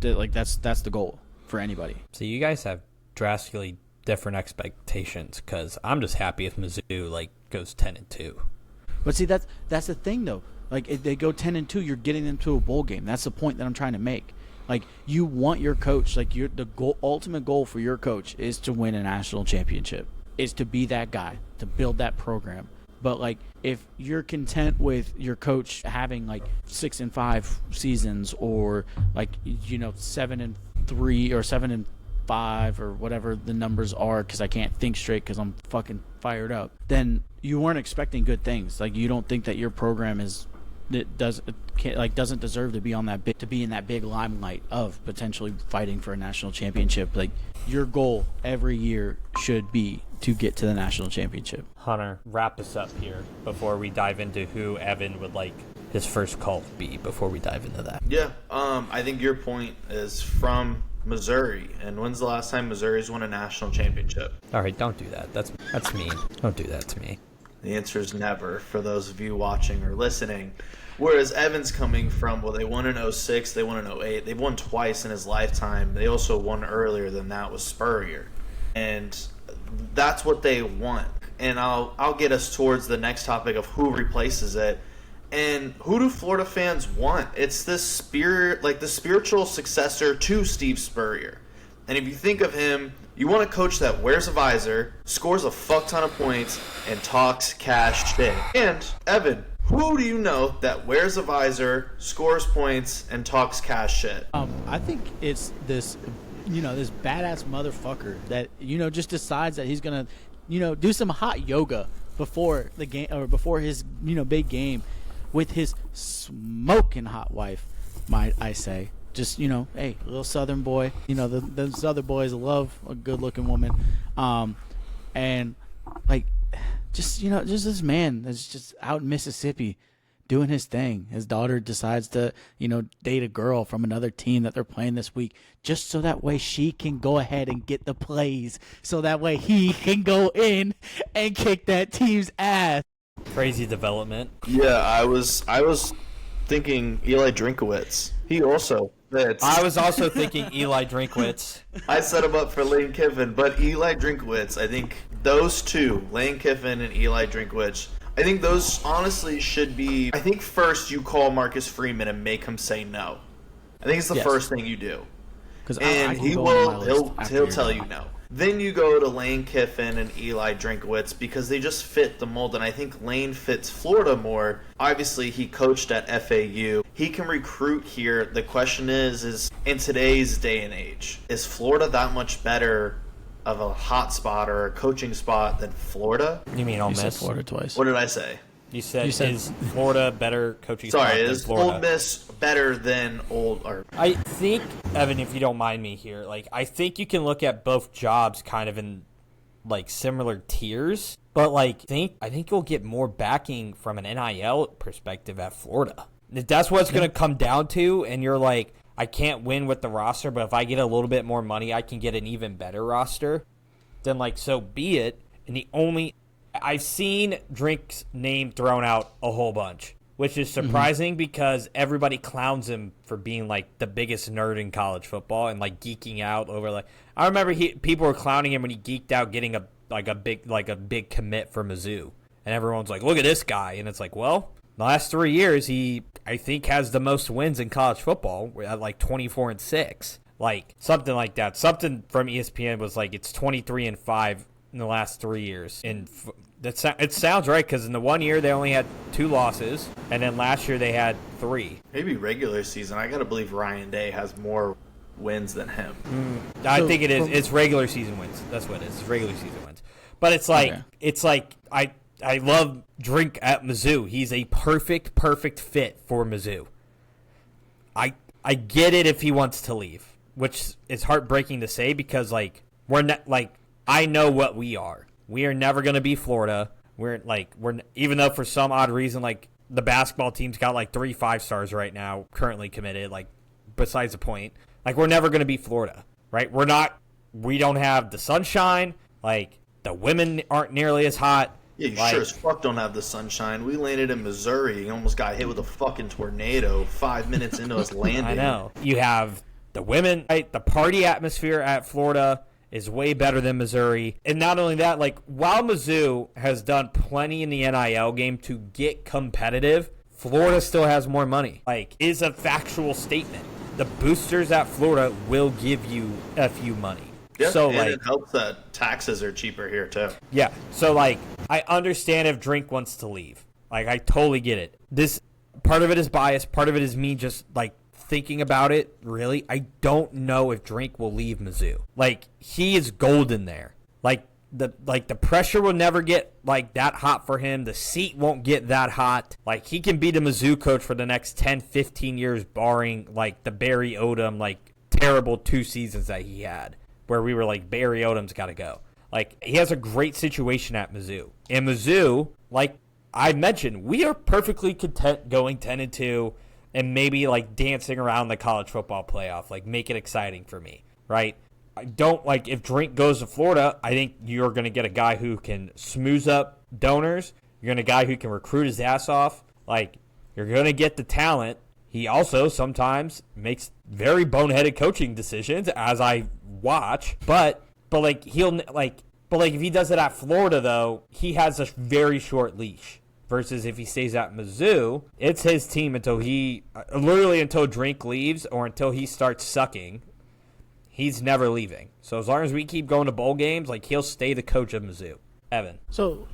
that's the goal for anybody. So you guys have drastically different expectations, because I'm just happy if Mizzou, goes 10-2. But see, that's the thing, though. Like, if they go 10-2, you're getting them to a bowl game. That's the point that I'm trying to make. Like, you want your coach, ultimate goal for your coach is to win a national championship, is to be that guy, to build that program, But like, if you're content with your coach having like 6-5 seasons, or like 7-3 or 7-5 or whatever the numbers are, because I can't think straight because I'm fucking fired up, then you weren't expecting good things. Like, you don't think that your program doesn't deserve to be on that in that big limelight of potentially fighting for a national championship. Like, your goal every year should be to get to the national championship. Hunter, wrap us up here before we dive into who Evan would like his first call be before we dive into that. Yeah, I think your point is from Missouri. And when's the last time Missouri's won a national championship? All right, don't do that. That's mean. Don't do that to me. The answer is never, for those of you watching or listening. Whereas Evan's coming from, well, they won in 06, they won in 08. They've won twice in his lifetime. They also won earlier than that with Spurrier. And that's what they want. And I'll get us towards the next topic of who replaces it. And who do Florida fans want? It's this spirit, like the spiritual successor to Steve Spurrier. And if you think of him, you want a coach that wears a visor, scores a fuck ton of points, and talks cash shit. And Evan, who do you know that wears a visor, scores points, and talks cash shit? I think it's this, this badass motherfucker that just decides that he's gonna, do some hot yoga before the game or before his big game, with his smoking hot wife, might I say. Just, hey, little Southern boy. The Southern boys love a good-looking woman. And, like, just this man that's just out in Mississippi doing his thing. His daughter decides to, date a girl from another team that they're playing this week, just so that way she can go ahead and get the plays, so that way he can go in and kick that team's ass. Crazy development. Yeah, I was thinking Eli Drinkowitz. He also fits. I was also thinking Eli Drinkwitz. I set him up for Lane Kiffin, but Eli Drinkowitz, I think those two, Lane Kiffin and Eli Drinkowitz, I think those honestly should be, I think first you call Marcus Freeman and make him say no. I think it's the first thing you do. And he'll tell you no. Then you go to Lane Kiffin and Eli Drinkowitz because they just fit the mold, and I think Lane fits Florida more. Obviously, he coached at FAU. He can recruit here. The question is in today's day and age, is Florida that much better of a hot spot or a coaching spot than Florida? You mean Ole Miss? You said Florida twice. What did I say? You said is Florida better coaching spot Sorry, than is Florida? Ole Miss better than I think, Evan, if you don't mind me here, I think you can look at both jobs kind of in similar tiers, but I think you'll get more backing from an NIL perspective at Florida. If that's what it's going to come down to, and you're like, I can't win with the roster, but if I get a little bit more money, I can get an even better roster, then so be it. And I've seen Drink's name thrown out a whole bunch, which is surprising because everybody clowns him for being the biggest nerd in college football and geeking out over I remember people were clowning him when he geeked out getting a big commit for Mizzou, and everyone's like, look at this guy, and it's well, the last 3 years I think has the most wins in college football at 24-6, something like that. Something from ESPN was it's 23-5 in the last 3 years. And it sounds right because in the 1 year they only had 2 losses, and then last year they had 3. Maybe regular season. I gotta believe Ryan Day has more wins than him. I think it is. It's regular season wins. That's what it is. It's regular season wins. But it's I love Drink at Mizzou. He's a perfect fit for Mizzou. I get it if he wants to leave, which is heartbreaking to say because we're not I know what we are. We are never going to be Florida. We're even though for some odd reason the basketball team's got 3 5-stars right now currently committed, besides the point. We're never going to be Florida, right? We don't have the sunshine. The women aren't nearly as hot. Yeah, you sure as fuck don't have the sunshine. We landed in Missouri and almost got hit with a fucking tornado 5 minutes into us landing. I know. You have the women, right? The party atmosphere at Florida is way better than Missouri. And not only that, while Mizzou has done plenty in the NIL game to get competitive, Florida still has more money. Is a factual statement. The boosters at Florida will give you FU money. Yeah, so, and it helps that taxes are cheaper here, too. Yeah, so, I understand if Drink wants to leave. Like, I totally get it. This part of it is bias. Part of it is me just, like, thinking about it, really. I don't know if Drink will leave Mizzou. Like, he is golden there. Like, the pressure will never get, like, that hot for him. The seat won't get that hot. Like, he can be the Mizzou coach for the next 10, 15 years, barring, like, the Barry Odom, like, terrible 2 seasons that he had, where we were like, Barry Odom's got to go. Like, he has a great situation at Mizzou. And Mizzou, like I mentioned, we are perfectly content going 10-2 and maybe, like, dancing around the college football playoff. Like, make it exciting for me, right? I don't, like, if Drink goes to Florida, I think you're going to get a guy who can smooth up donors. You're going to get a guy who can recruit his ass off. Like, you're going to get the talent. He also sometimes makes very boneheaded coaching decisions, as I watch. But like, if he does it at Florida, though, he has a very short leash. Versus if he stays at Mizzou, it's his team until Drink leaves or until he starts sucking. He's never leaving. So as long as we keep going to bowl games, like, he'll stay the coach of Mizzou. Evan. So,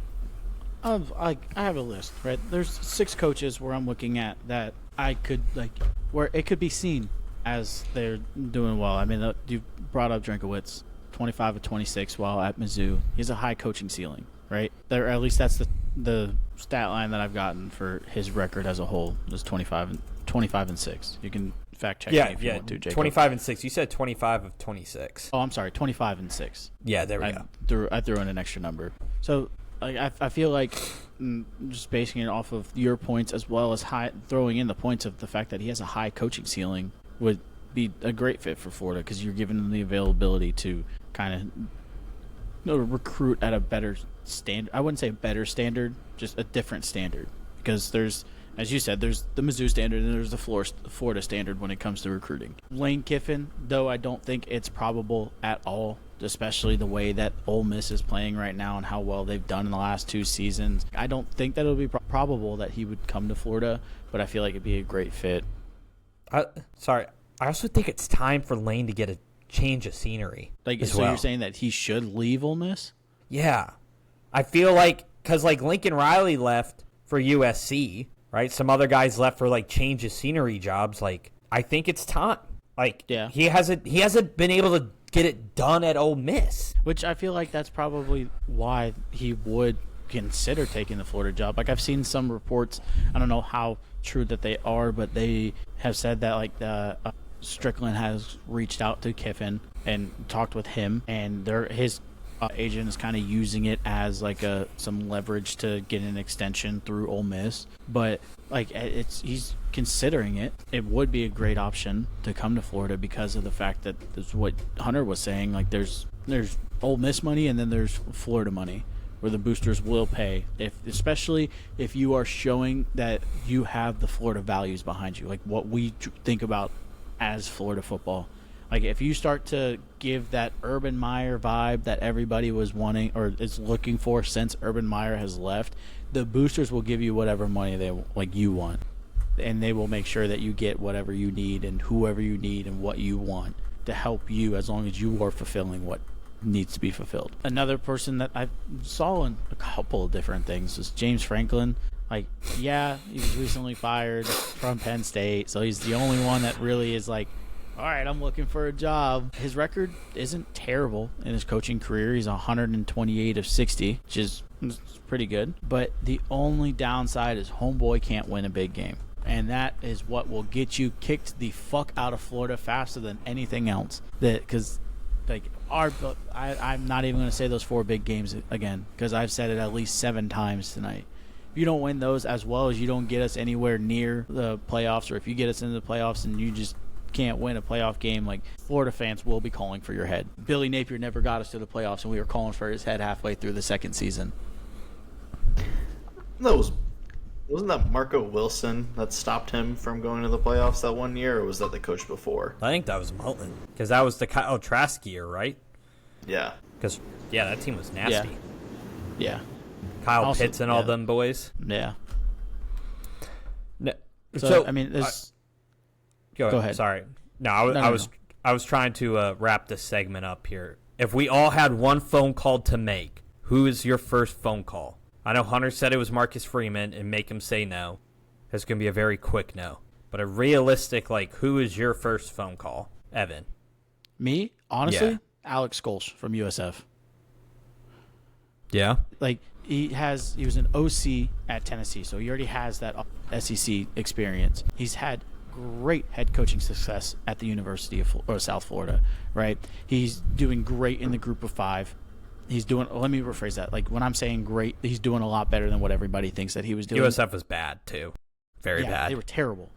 I have a list, right? There's 6 coaches where I'm looking at that I could, like, where it could be seen as they're doing well. I mean, you brought up Drinkowitz, 25 of 26 while at Mizzou. He has a high coaching ceiling, right? There, at least that's the stat line that I've gotten for his record as a whole is 25 and 6. You can fact check me if you want to, Jacob. 25 and 6. You said 25 of 26. Oh, I'm sorry, 25 and 6. Yeah, there we go. I threw in an extra number. So, like, I feel like just basing it off of your points as well as throwing in the points of the fact that he has a high coaching ceiling would be a great fit for Florida, because you're giving them the availability to kind of recruit at a better standard. I wouldn't say better standard, just a different standard, because there's, as you said, there's the Mizzou standard and there's the Florida standard when it comes to recruiting. Lane Kiffin, though, I don't think it's probable at all, especially the way that Ole Miss is playing right now and how well they've done in the last 2 seasons. I don't think that it'll be probable that he would come to Florida, but I feel like it'd be a great fit. I also think it's time for Lane to get a change of scenery. Like, so you're saying that he should leave Ole Miss? Yeah. I feel like, because, like, Lincoln Riley left for USC, right? Some other guys left for, like, change of scenery jobs. Like, I think it's time. Like, yeah. He hasn't been able to get it done at Ole Miss. Which I feel like that's probably why he would consider taking the Florida job. Like, I've seen some reports, I don't know how true that they are, but they have said that, like, Strickland has reached out to Kiffin and talked with him, and his agent is kind of using it as, like, some leverage to get an extension through Ole Miss. But, like, he's considering it. It would be a great option to come to Florida because of the fact that that's what Hunter was saying. Like, there's Ole Miss money and then there's Florida money, where the boosters will pay, especially if you are showing that you have the Florida values behind you, like what we think about as Florida football. Like, if you start to give that Urban Meyer vibe that everybody was wanting or is looking for since Urban Meyer has left, the boosters will give you whatever money you want, and they will make sure that you get whatever you need and whoever you need and what you want to help you, as long as you are fulfilling what needs to be fulfilled. Another person that I saw in a couple of different things was James Franklin. Like, yeah, he was recently fired from Penn State, so he's the only one that really is like, all right, I'm looking for a job. His record isn't terrible in his coaching career. He's 128 of 60, which is pretty good. But the only downside is homeboy can't win a big game. And that is what will get you kicked the fuck out of Florida faster than anything else. Because, like, I'm not even going to say those 4 big games again, because I've said it at least 7 times tonight. If you don't win those, as well as you don't get us anywhere near the playoffs, or if you get us into the playoffs and you just can't win a playoff game, like, Florida fans will be calling for your head. Billy Napier never got us to the playoffs, and we were calling for his head halfway through the second season. Wasn't that Marco Wilson that stopped him from going to the playoffs that one year, or was that the coach before? I think that was Mullen, because that was the Kyle Trask year, right? Yeah. Because, yeah, that team was nasty. Yeah. Kyle Pitts and all them boys. Yeah. No, so I mean, there's... Go ahead. Sorry. No, I was trying to wrap this segment up here. If we all had one phone call to make, who is your first phone call? I know Hunter said it was Marcus Freeman and make him say no. It's going to be a very quick no. But a realistic, like, who is your first phone call, Evan? Me? Honestly? Yeah. Alex Kolsch from USF. Yeah? Like, he was an OC at Tennessee, so he already has that SEC experience. He's had great head coaching success at the University of South Florida, right? He's doing great in the group of 5. Let me rephrase that. Like, when I'm saying great, he's doing a lot better than what everybody thinks that he was doing. USF was bad, too. Very bad. They were terrible.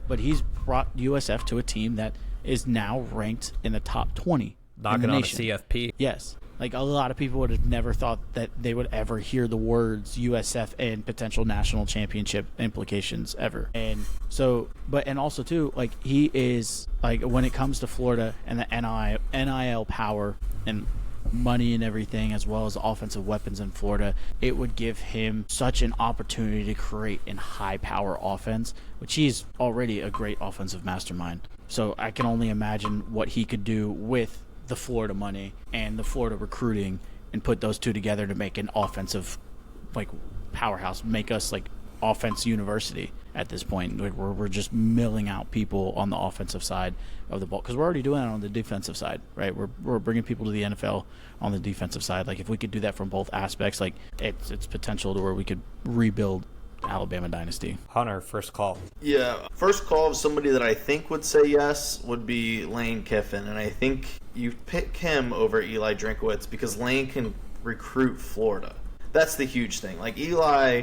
But he's brought USF to a team that is now ranked in the top 20 Knocking on a CFP. Yes. Like, a lot of people would have never thought that they would ever hear the words USF and potential national championship implications ever. And so, and also too, like, he is, like, when it comes to Florida and the NIL power and money and everything, as well as offensive weapons in Florida, it would give him such an opportunity to create a high power offense, which he's already a great offensive mastermind. So I can only imagine what he could do with the Florida money and the Florida recruiting and put those two together to make an offensive, like, powerhouse, make us like offense university at this point. Like, we're just milling out people on the offensive side of the ball, because we're already doing it on the defensive side, right? We're bringing people to the NFL on the defensive side. Like, if we could do that from both aspects, like, it's potential to where we could rebuild Alabama dynasty. Hunter, first call. Yeah, first call of somebody that I think would say yes would be Lane Kiffin, and I think you pick him over Eli Drinkowitz because Lane can recruit Florida. That's the huge thing. Like, Eli,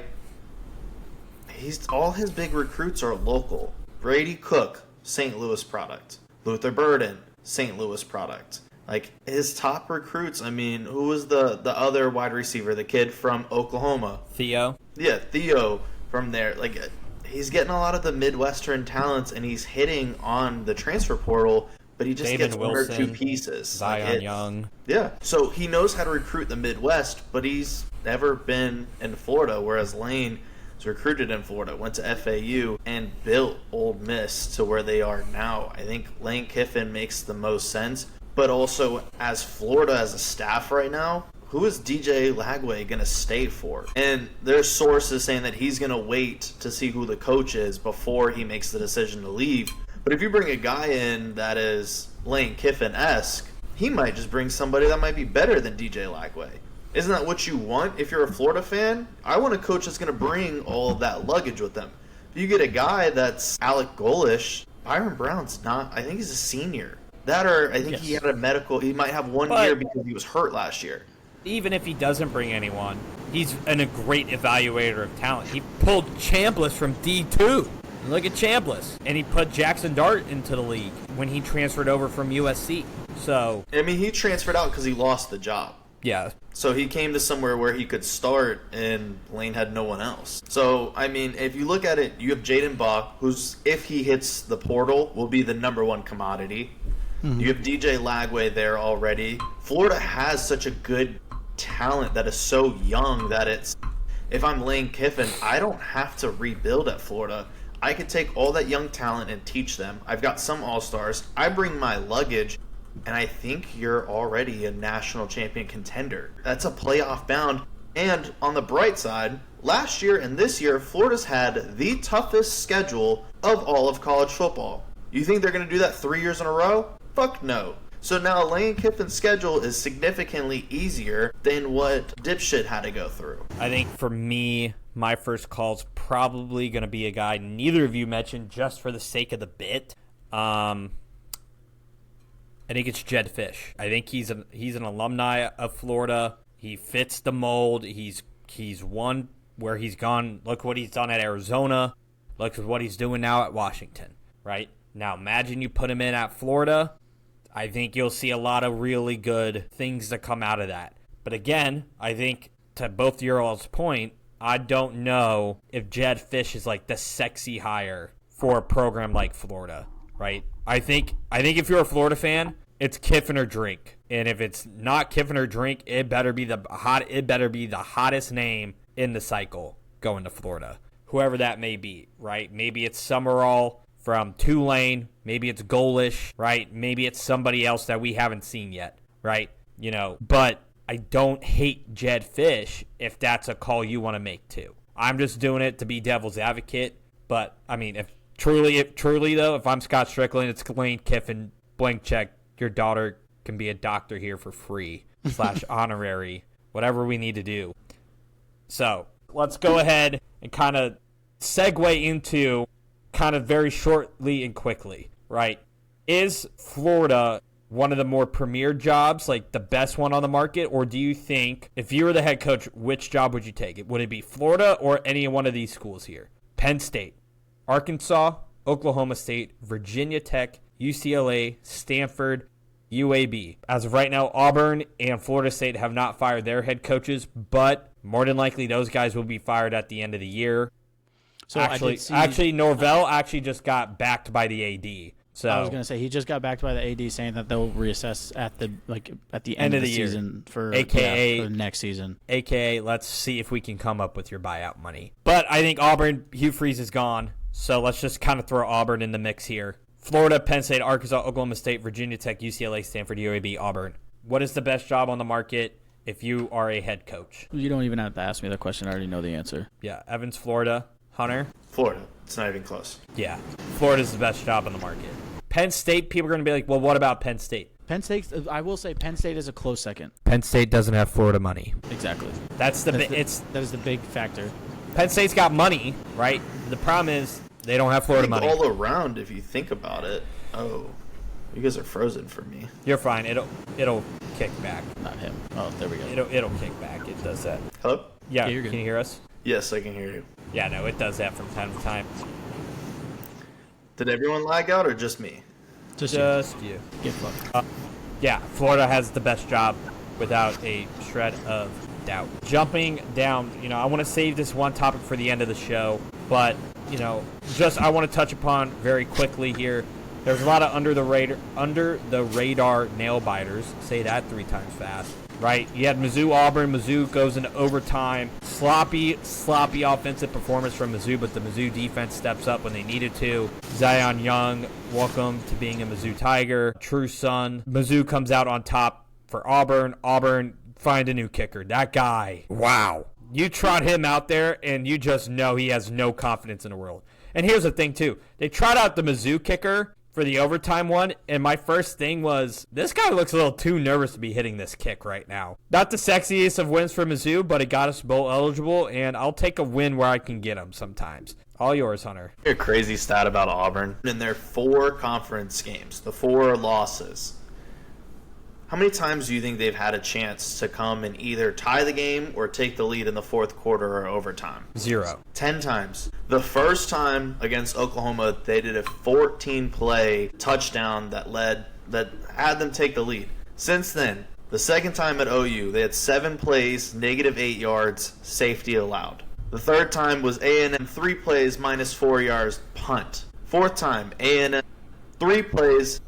all his big recruits are local. Brady Cook, St. Louis product. Luther Burden, St. Louis product. Like, his top recruits, I mean, who was the other wide receiver, the kid from Oklahoma? Theo? Yeah, Theo from there. Like, he's getting a lot of the Midwestern talents, and he's hitting on the transfer portal, but he just David gets Wilson, 1 or 2 pieces. Zion Young. Yeah, so he knows how to recruit the Midwest, but he's never been in Florida, whereas Lane was recruited in Florida, went to FAU, and built Ole Miss to where they are now. I think Lane Kiffin makes the most sense. But also, as Florida as a staff right now, who is DJ Lagway going to stay for? And there's sources saying that he's going to wait to see who the coach is before he makes the decision to leave. But if you bring a guy in that is Lane Kiffin-esque, he might just bring somebody that might be better than DJ Lagway. Isn't that what you want if you're a Florida fan? I want a coach that's going to bring all of that luggage with them. If you get a guy that's Alec Golish, Byron Brown's not, I think he's a senior. That, or I think he had a medical. He might have 1 year because he was hurt last year. Even if he doesn't bring anyone, he's a great evaluator of talent. He pulled Chambliss from D2. Look at Chambliss. And he put Jackson Dart into the league when he transferred over from USC. So, I mean, he transferred out because he lost the job. Yeah. So he came to somewhere where he could start, and Lane had no one else. So, I mean, if you look at it, you have Jaden Bach, who's, if he hits the portal, will be the #1 commodity. You have DJ Lagway there already. Florida has such a good talent that is so young that it's, if I'm Lane Kiffin, I don't have to rebuild at Florida. I could take all that young talent and teach them. I've got some all-stars. I bring my luggage, and I think you're already a national champion contender. That's a playoff bound. And on the bright side, last year and this year, Florida's had the toughest schedule of all of college football. You think they're going to do that 3 years in a row? Fuck no. So now Lane Kiffin's schedule is significantly easier than what Dipshit had to go through. I think for me, my first call's probably going to be a guy neither of you mentioned just for the sake of the bit. I think it's Jed Fish. I think he's an alumni of Florida. He fits the mold. He's won where he's gone. Look what he's done at Arizona. Look at what he's doing now at Washington, right? Now imagine you put him in at Florida. I think you'll see a lot of really good things that come out of that. But again, I think to both your all's point, I don't know if Jed Fish is like the sexy hire for a program like Florida, right? I think if you're a Florida fan, it's Kiffin or Drink. And if it's not Kiffin or Drink, it better be the hottest name in the cycle going to Florida. Whoever that may be, right? Maybe it's Summerall from Tulane, maybe it's Golish, right? Maybe it's somebody else that we haven't seen yet, right? You know, but I don't hate Jed Fish if that's a call you want to make too. I'm just doing it to be devil's advocate. But, I mean, if truly though, if I'm Scott Strickland, it's Lane Kiffin, blank check, your daughter can be a doctor here for free / honorary, whatever we need to do. So let's go ahead and kind of segue into kind of very shortly and quickly, right? Is Florida one of the more premier jobs, like the best one on the market? Or do you think if you were the head coach, which job would you take? Would it be Florida or any one of these schools here? Penn State, Arkansas, Oklahoma State, Virginia Tech, UCLA, Stanford, UAB. As of right now, Auburn and Florida State have not fired their head coaches, but more than likely those guys will be fired at the end of the year. So actually, Norvell actually just got backed by the AD. So I was going to say he just got backed by the AD saying that they'll reassess at the end of the season for next season. AKA, let's see if we can come up with your buyout money. But I think Auburn, Hugh Freeze is gone, so let's just kind of throw Auburn in the mix here. Florida, Penn State, Arkansas, Oklahoma State, Virginia Tech, UCLA, Stanford, UAB, Auburn. What is the best job on the market if you are a head coach? You don't even have to ask me the question. I already know the answer. Yeah, Evans, Florida. Hunter? Florida. It's not even close. Yeah, Florida's the best job on the market. Penn State, people are going to be like, well, what about Penn State? Penn State, I will say Penn State is a close second. Penn State doesn't have Florida money. Exactly. That is the big factor. Penn State's got money, right? The problem is they don't have Florida money. All around, if you think about it. Oh, you guys are frozen for me. You're fine. It'll kick back. Not him. Oh, there we go. It'll kick back. It does that. Hello? Yeah, can you hear us? Yes, I can hear you. Yeah, no, it does that from time to time. Did everyone lag out or just me? Just you. Get fucked. Yeah, Florida has the best job without a shred of doubt. Jumping down, I want to save this one topic for the end of the show, but, I want to touch upon very quickly here. There's a lot of under the radar nail biters. Say that 3 times fast. Right? You had Mizzou, Auburn. Mizzou goes into overtime. Sloppy offensive performance from Mizzou, but the Mizzou defense steps up when they needed to. Zion Young, welcome to being a Mizzou Tiger. True son. Mizzou comes out on top for Auburn. Auburn, find a new kicker. That guy, wow. You trot him out there, and you just know he has no confidence in the world. And here's the thing, too. They trot out the Mizzou kicker for the overtime one, and my first thing was, this guy looks a little too nervous to be hitting this kick right now. Not the sexiest of wins for Mizzou, but it got us bowl eligible, and I'll take a win where I can get them sometimes. All yours, Hunter. A crazy stat about Auburn. In their 4 conference games, the 4 losses, how many times do you think they've had a chance to come and either tie the game or take the lead in the 4th quarter or overtime? 0. 10 times. The first time against Oklahoma, they did a 14-play touchdown that had them take the lead. Since then, the second time at OU, they had 7 plays, -8 yards, safety allowed. The third time was A&M 3 plays, -4 yards, punt. Fourth time, A&M 3 plays,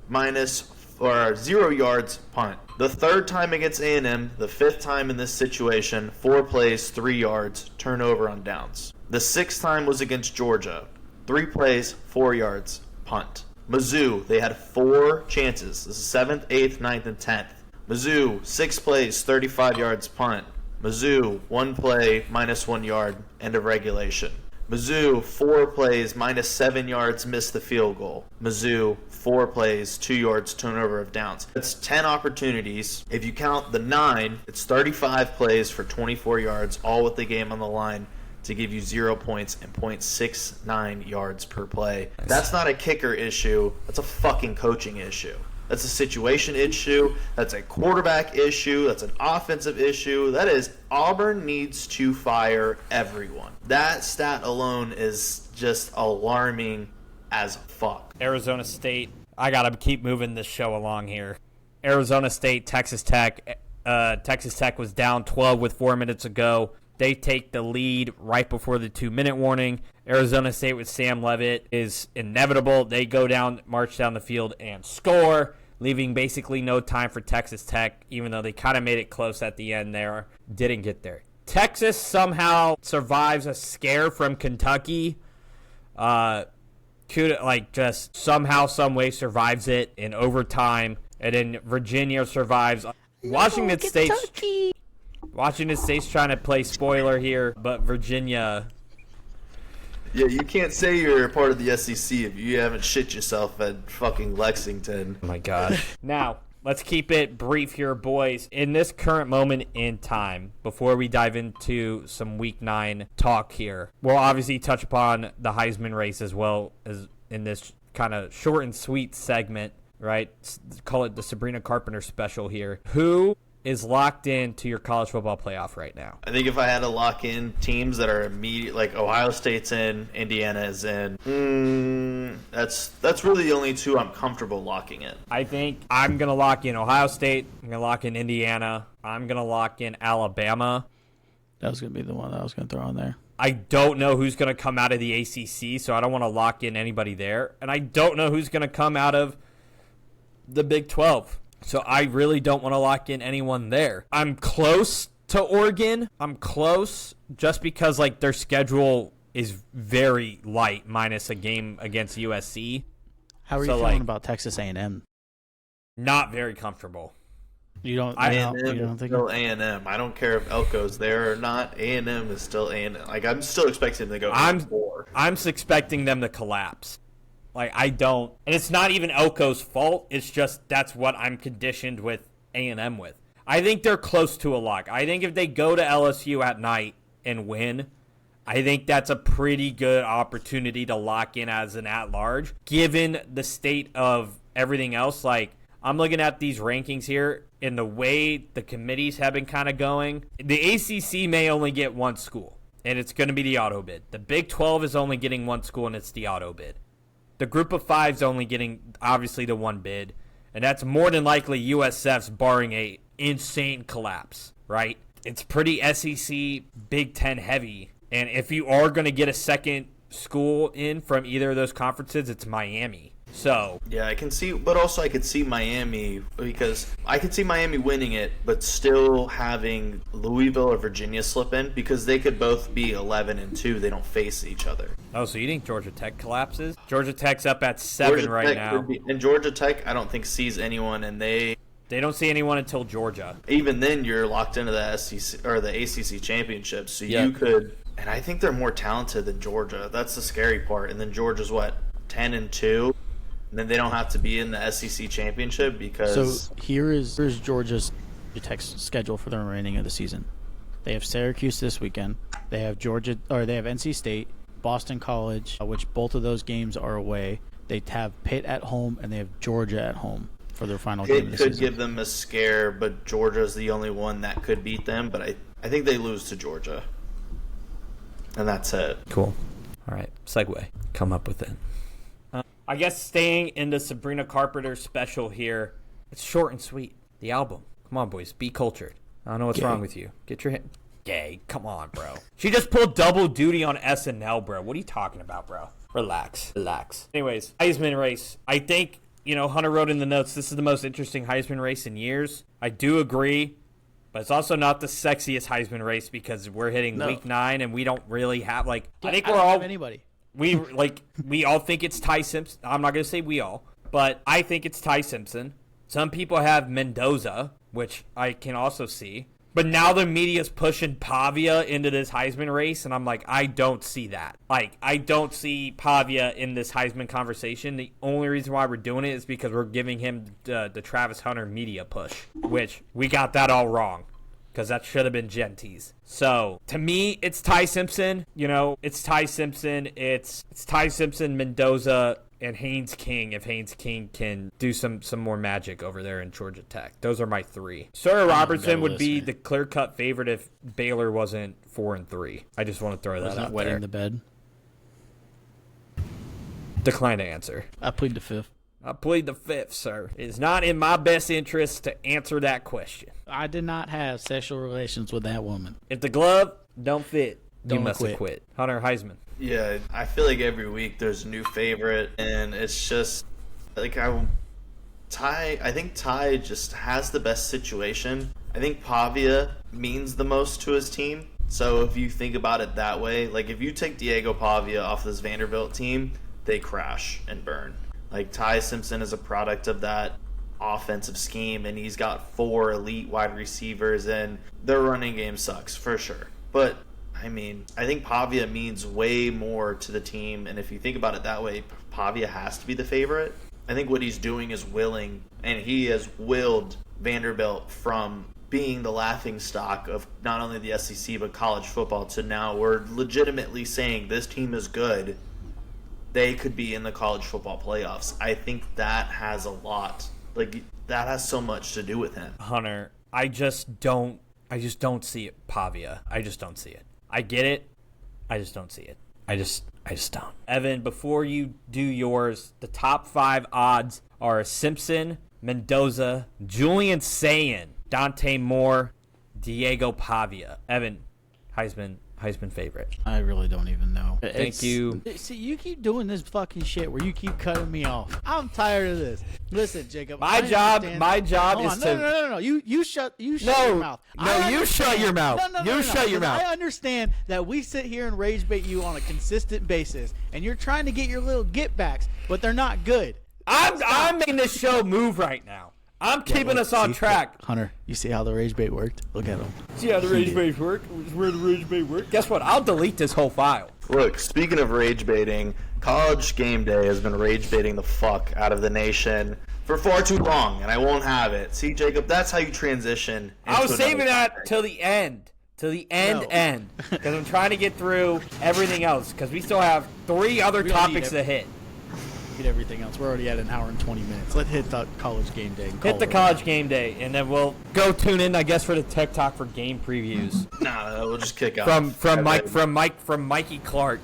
-0 yards, punt. The third time against A&M, the 5th time in this situation, 4 plays, 3 yards, turnover on downs. The 6th time was against Georgia, 3 plays, 4 yards, punt. Mizzou, they had 4 chances. This is 7th, 8th, 9th, and 10th. Mizzou, 6 plays, 35 yards, punt. Mizzou, 1 play, -1 yard, end of regulation. Mizzou, 4 plays, -7 yards, missed the field goal. Mizzou, 4 plays, 2 yards, turnover of downs. That's 10 opportunities. If you count the 9, it's 35 plays for 24 yards, all with the game on the line, to give you 0 points and .69 yards per play. That's not a kicker issue. That's a fucking coaching issue. That's a situation issue. That's a quarterback issue. That's an offensive issue. That is, Auburn needs to fire everyone. That stat alone is just alarming as fuck. Arizona State. I got to keep moving this show along here. Arizona State, Texas Tech. Texas Tech was down 12 with 4 minutes to go. They take the lead right before the 2-minute warning. Arizona State with Sam Leavitt is inevitable. They go down, march down the field, and score, leaving basically no time for Texas Tech, even though they kind of made it close at the end there. Didn't get there. Texas somehow survives a scare from Kentucky. Just somehow, some way survives it in overtime. And then Virginia survives. Washington State's trying to play spoiler here, but Virginia. Yeah, you can't say you're a part of the SEC if you haven't shit yourself at fucking Lexington. Oh my god. Now, let's keep it brief here, boys. In this current moment in time, before we dive into some Week 9 talk here, we'll obviously touch upon the Heisman race as well as in this kind of short and sweet segment, right? Call it the Sabrina Carpenter special here. Who is locked into your college football playoff right now? I think if I had to lock in teams that are immediate, like Ohio State's in, Indiana is in, that's really the only two I'm comfortable locking in. I think I'm going to lock in Ohio State. I'm going to lock in Indiana. I'm going to lock in Alabama. That was going to be the one that I was going to throw on there. I don't know who's going to come out of the ACC, so I don't want to lock in anybody there. And I don't know who's going to come out of the Big 12. So I really don't want to lock in anyone there. I'm close to Oregon. I'm close just because like their schedule is very light minus a game against USC. How are you feeling about Texas A&M? Not very comfortable. You don't think still A&M. I don't care if Elko's there or not. A&M is still A&M. Like I'm still expecting them to go. I'm expecting them to collapse. Like, I don't. And it's not even Elko's fault. It's just that's what I'm conditioned with A&M with. I think they're close to a lock. I think if they go to LSU at night and win, I think that's a pretty good opportunity to lock in as an at-large. Given the state of everything else, like, I'm looking at these rankings here, and the way the committees have been kind of going, the ACC may only get one school, and it's going to be the auto bid. The Big 12 is only getting one school, and it's the auto bid. The group of five is only getting, obviously, the one bid. And that's more than likely USF's barring a insane collapse, right? It's pretty SEC Big Ten heavy. And if you are going to get a second school in from either of those conferences, it's Miami. So yeah, I can see, but also I could see Miami because I could see Miami winning it, but still having Louisville or Virginia slip in because they could both be 11-2. They don't face each other. Oh, so you think Georgia Tech collapses? Georgia Tech's up at 7 right now. And Georgia Tech, I don't think sees anyone, and they don't see anyone until Georgia. Even then, you're locked into the SEC or the ACC championship, so you could. And I think they're more talented than Georgia. That's the scary part. And then Georgia's what 10-2. And then they don't have to be in the SEC championship because. So here's Georgia Tech's schedule for the remaining of the season. They have Syracuse this weekend. They have they have NC State, Boston College, which both of those games are away. They have Pitt at home and they have Georgia at home for their final game of the season. Pitt could give them a scare, but Georgia's the only one that could beat them. But I think they lose to Georgia, and that's it. Cool. All right, segue. Come up with it. I guess staying in the Sabrina Carpenter special here, it's short and sweet. The album. Come on, boys. Be cultured. I don't know what's wrong with you. Get your hand. Gay. Come on, bro. She just pulled double duty on SNL, bro. What are you talking about, bro? Relax. Anyways, Heisman race. I think, Hunter wrote in the notes, this is the most interesting Heisman race in years. I do agree, but it's also not the sexiest Heisman race because we're hitting Week 9 and we don't really have, I think we're all... anybody. We all think it's Ty Simpson. I'm not going to say we all, but I think it's Ty Simpson. Some people have Mendoza, which I can also see. But now the media's pushing Pavia into this Heisman race, and I'm like, I don't see that. I don't see Pavia in this Heisman conversation. The only reason why we're doing it is because we're giving him the Travis Hunter media push, which we got that all wrong. Because that should have been Gentees. So, to me, it's Ty Simpson. It's Ty Simpson. It's Ty Simpson, Mendoza, and Haynes King. If Haynes King can do some more magic over there in Georgia Tech. Those are my three. Sawyer Robertson would be the clear-cut favorite if Baylor wasn't 4-3. I just want to throw that out there. Wetting the bed? Decline to answer. I plead the fifth. I plead the fifth, sir. It is not in my best interest to answer that question. I did not have sexual relations with that woman. If the glove don't fit, you must quit. have quit. Hunter Heisman. Yeah, I feel like every week there's a new favorite, and it's just I think Ty just has the best situation. I think Pavia means the most to his team. So if you think about it that way, if you take Diego Pavia off this Vanderbilt team, they crash and burn. Ty Simpson is a product of that offensive scheme, and he's got 4 elite wide receivers, and their running game sucks for sure. But I mean, I think Pavia means way more to the team, and if you think about it that way, Pavia has to be the favorite. I think what he's doing is willing, and he has willed Vanderbilt from being the laughing stock of not only the SEC but college football to now we're legitimately saying this team is good. They could be in the college football playoffs. I think that has a lot. Like, that has so much to do with him. Hunter, I just don't see it, Pavia. I just don't see it. I get it. I just don't see it. I just don't. Evan, before you do yours, the top 5 odds are Simpson, Mendoza, Julian Sayin, Dante Moore, Diego Pavia. Evan, Heisman favorite. I really don't even know. Thank you. See, you keep doing this fucking shit where you keep cutting me off. I'm tired of this. Listen, Jacob. My job is to. No. You shut your mouth. No, you shut your mouth. You shut your mouth. I understand that we sit here and rage bait you on a consistent basis, and you're trying to get your little get backs, but they're not good. I'm making this show move right now. I'm keeping us on track. Hunter, you see how the rage bait worked? Look at him. See how the rage bait worked? Where the rage bait worked? Guess what? I'll delete this whole file. Look, speaking of rage baiting, College Gameday has been rage baiting the fuck out of the nation for far too long, and I won't have it. See, Jacob, that's how you transition. I was saving that till the end. Till the end. Because I'm trying to get through everything else, because we still have 3 other topics to hit. Everything else. We're already at 1 hour and 20 minutes. Let's hit the College Game Day. Hit the College Game Day, and then we'll go tune in, I guess, for the Tech Talk for game previews. Nah, we'll just kick off from Mikey Clark.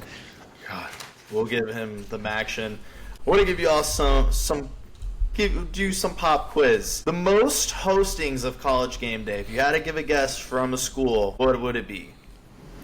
God, we'll give him the action. I want to give you all do some pop quiz. The most hostings of College Game Day. If you had to give a guess from a school, what would it be?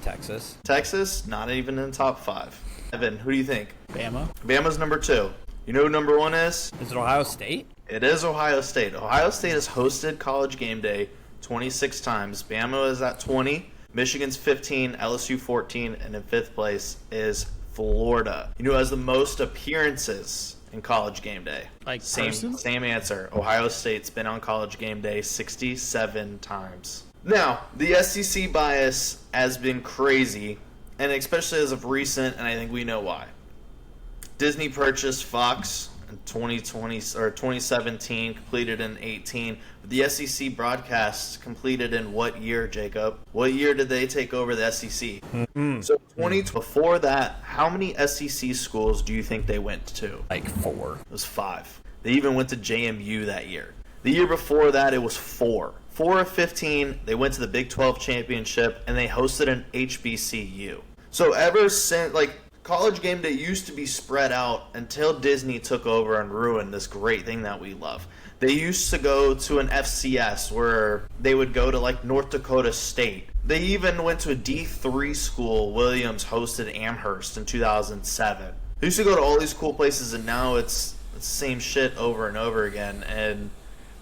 Texas. Texas, not even in the top 5. Evan, who do you think? Bama. Bama's number 2. You know who number 1 is? Is it Ohio State? It is Ohio State. Ohio State has hosted College Game Day 26 times. Bama is at 20. Michigan's 15. LSU 14. And in 5th place is Florida. You know who has the most appearances in College Game Day? Same answer. Ohio State's been on College Game Day 67 times. Now, the SEC bias has been crazy, and especially as of recent, and I think we know why. Disney purchased Fox in 2020 or 2017, completed in 18. The SEC broadcasts completed in what year, Jacob? What year did they take over the SEC? So before that, how many SEC schools do you think they went to? Like 4. It was 5. They even went to JMU that year. The year before that, it was 4. 4 of 15, they went to the Big 12 championship, and they hosted an HBCU. So ever since, College Game Day used to be spread out until Disney took over and ruined this great thing that we love. They used to go to an FCS where they would go to, North Dakota State. They even went to a D3 school. Williams hosted Amherst in 2007. They used to go to all these cool places, and now it's the same shit over and over again. And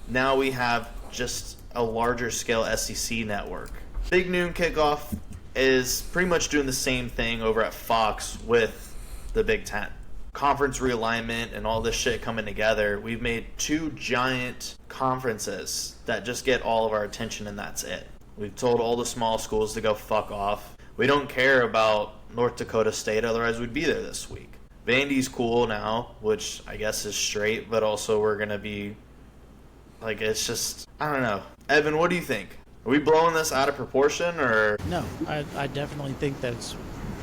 now we have just a larger scale SEC network. Big Noon Kickoff is pretty much doing the same thing over at Fox with the Big Ten. Conference realignment and all this shit coming together, we've made 2 giant conferences that just get all of our attention, and that's it. We've told all the small schools to go fuck off. We don't care about North Dakota State, otherwise we'd be there this week. Vandy's cool now, which I guess is straight, but also we're going to be it's just, I don't know. Evan, what do you think? Are we blowing this out of proportion, or? No, I definitely think that it's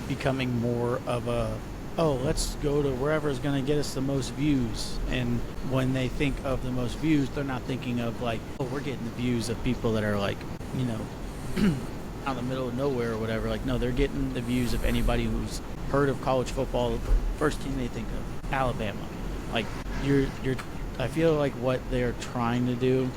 becoming more of a, let's go to wherever is going to get us the most views. And when they think of the most views, they're not thinking of we're getting the views of people that are out in the middle of nowhere or whatever. No, they're getting the views of anybody who's heard of college football. First team they think of, Alabama. I feel like what they're trying to do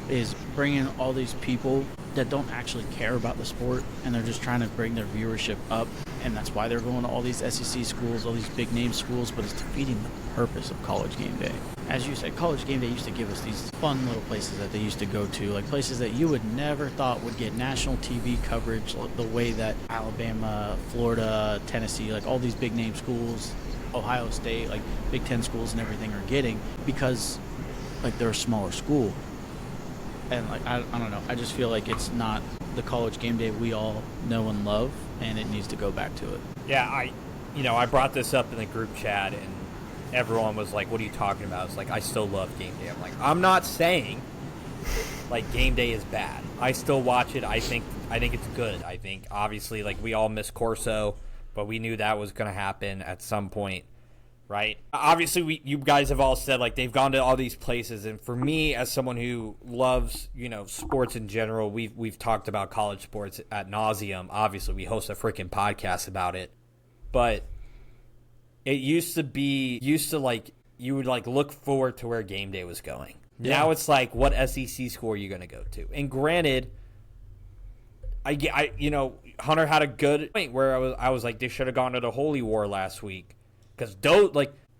is bring in all these people that don't actually care about the sport, and they're just trying to bring their viewership up, and that's why they're going to all these SEC schools, all these big name schools, but it's defeating the purpose of College Game Day. As you said, College Game Day used to give us these fun little places that they used to go to, places that you would never thought would get national TV coverage the way that Alabama, Florida, Tennessee, all these big name schools, Ohio State, Big Ten schools and everything are getting, because like they're a smaller school. And like I don't know. I just feel like it's not the College Game Day we all know and love, and it needs to go back to it. Yeah, I brought this up in the group chat, and everyone was like, "What are you talking about?" It's like, I still love Game Day. I'm like, I'm not saying like Game Day is bad. I still watch it. I think it's good. I think obviously like we all miss Corso, but we knew that was going to happen at some point. Right. Obviously, you guys have all said like they've gone to all these places, and for me, as someone who loves sports in general, we've talked about college sports ad nauseum. Obviously, we host a freaking podcast about it, but it used to like you would like look forward to where Game Day was going. Yeah. Now it's like, what SEC school are you going to go to? And granted, Hunter had a good point where I was like they should have gone to the Holy War last week. Because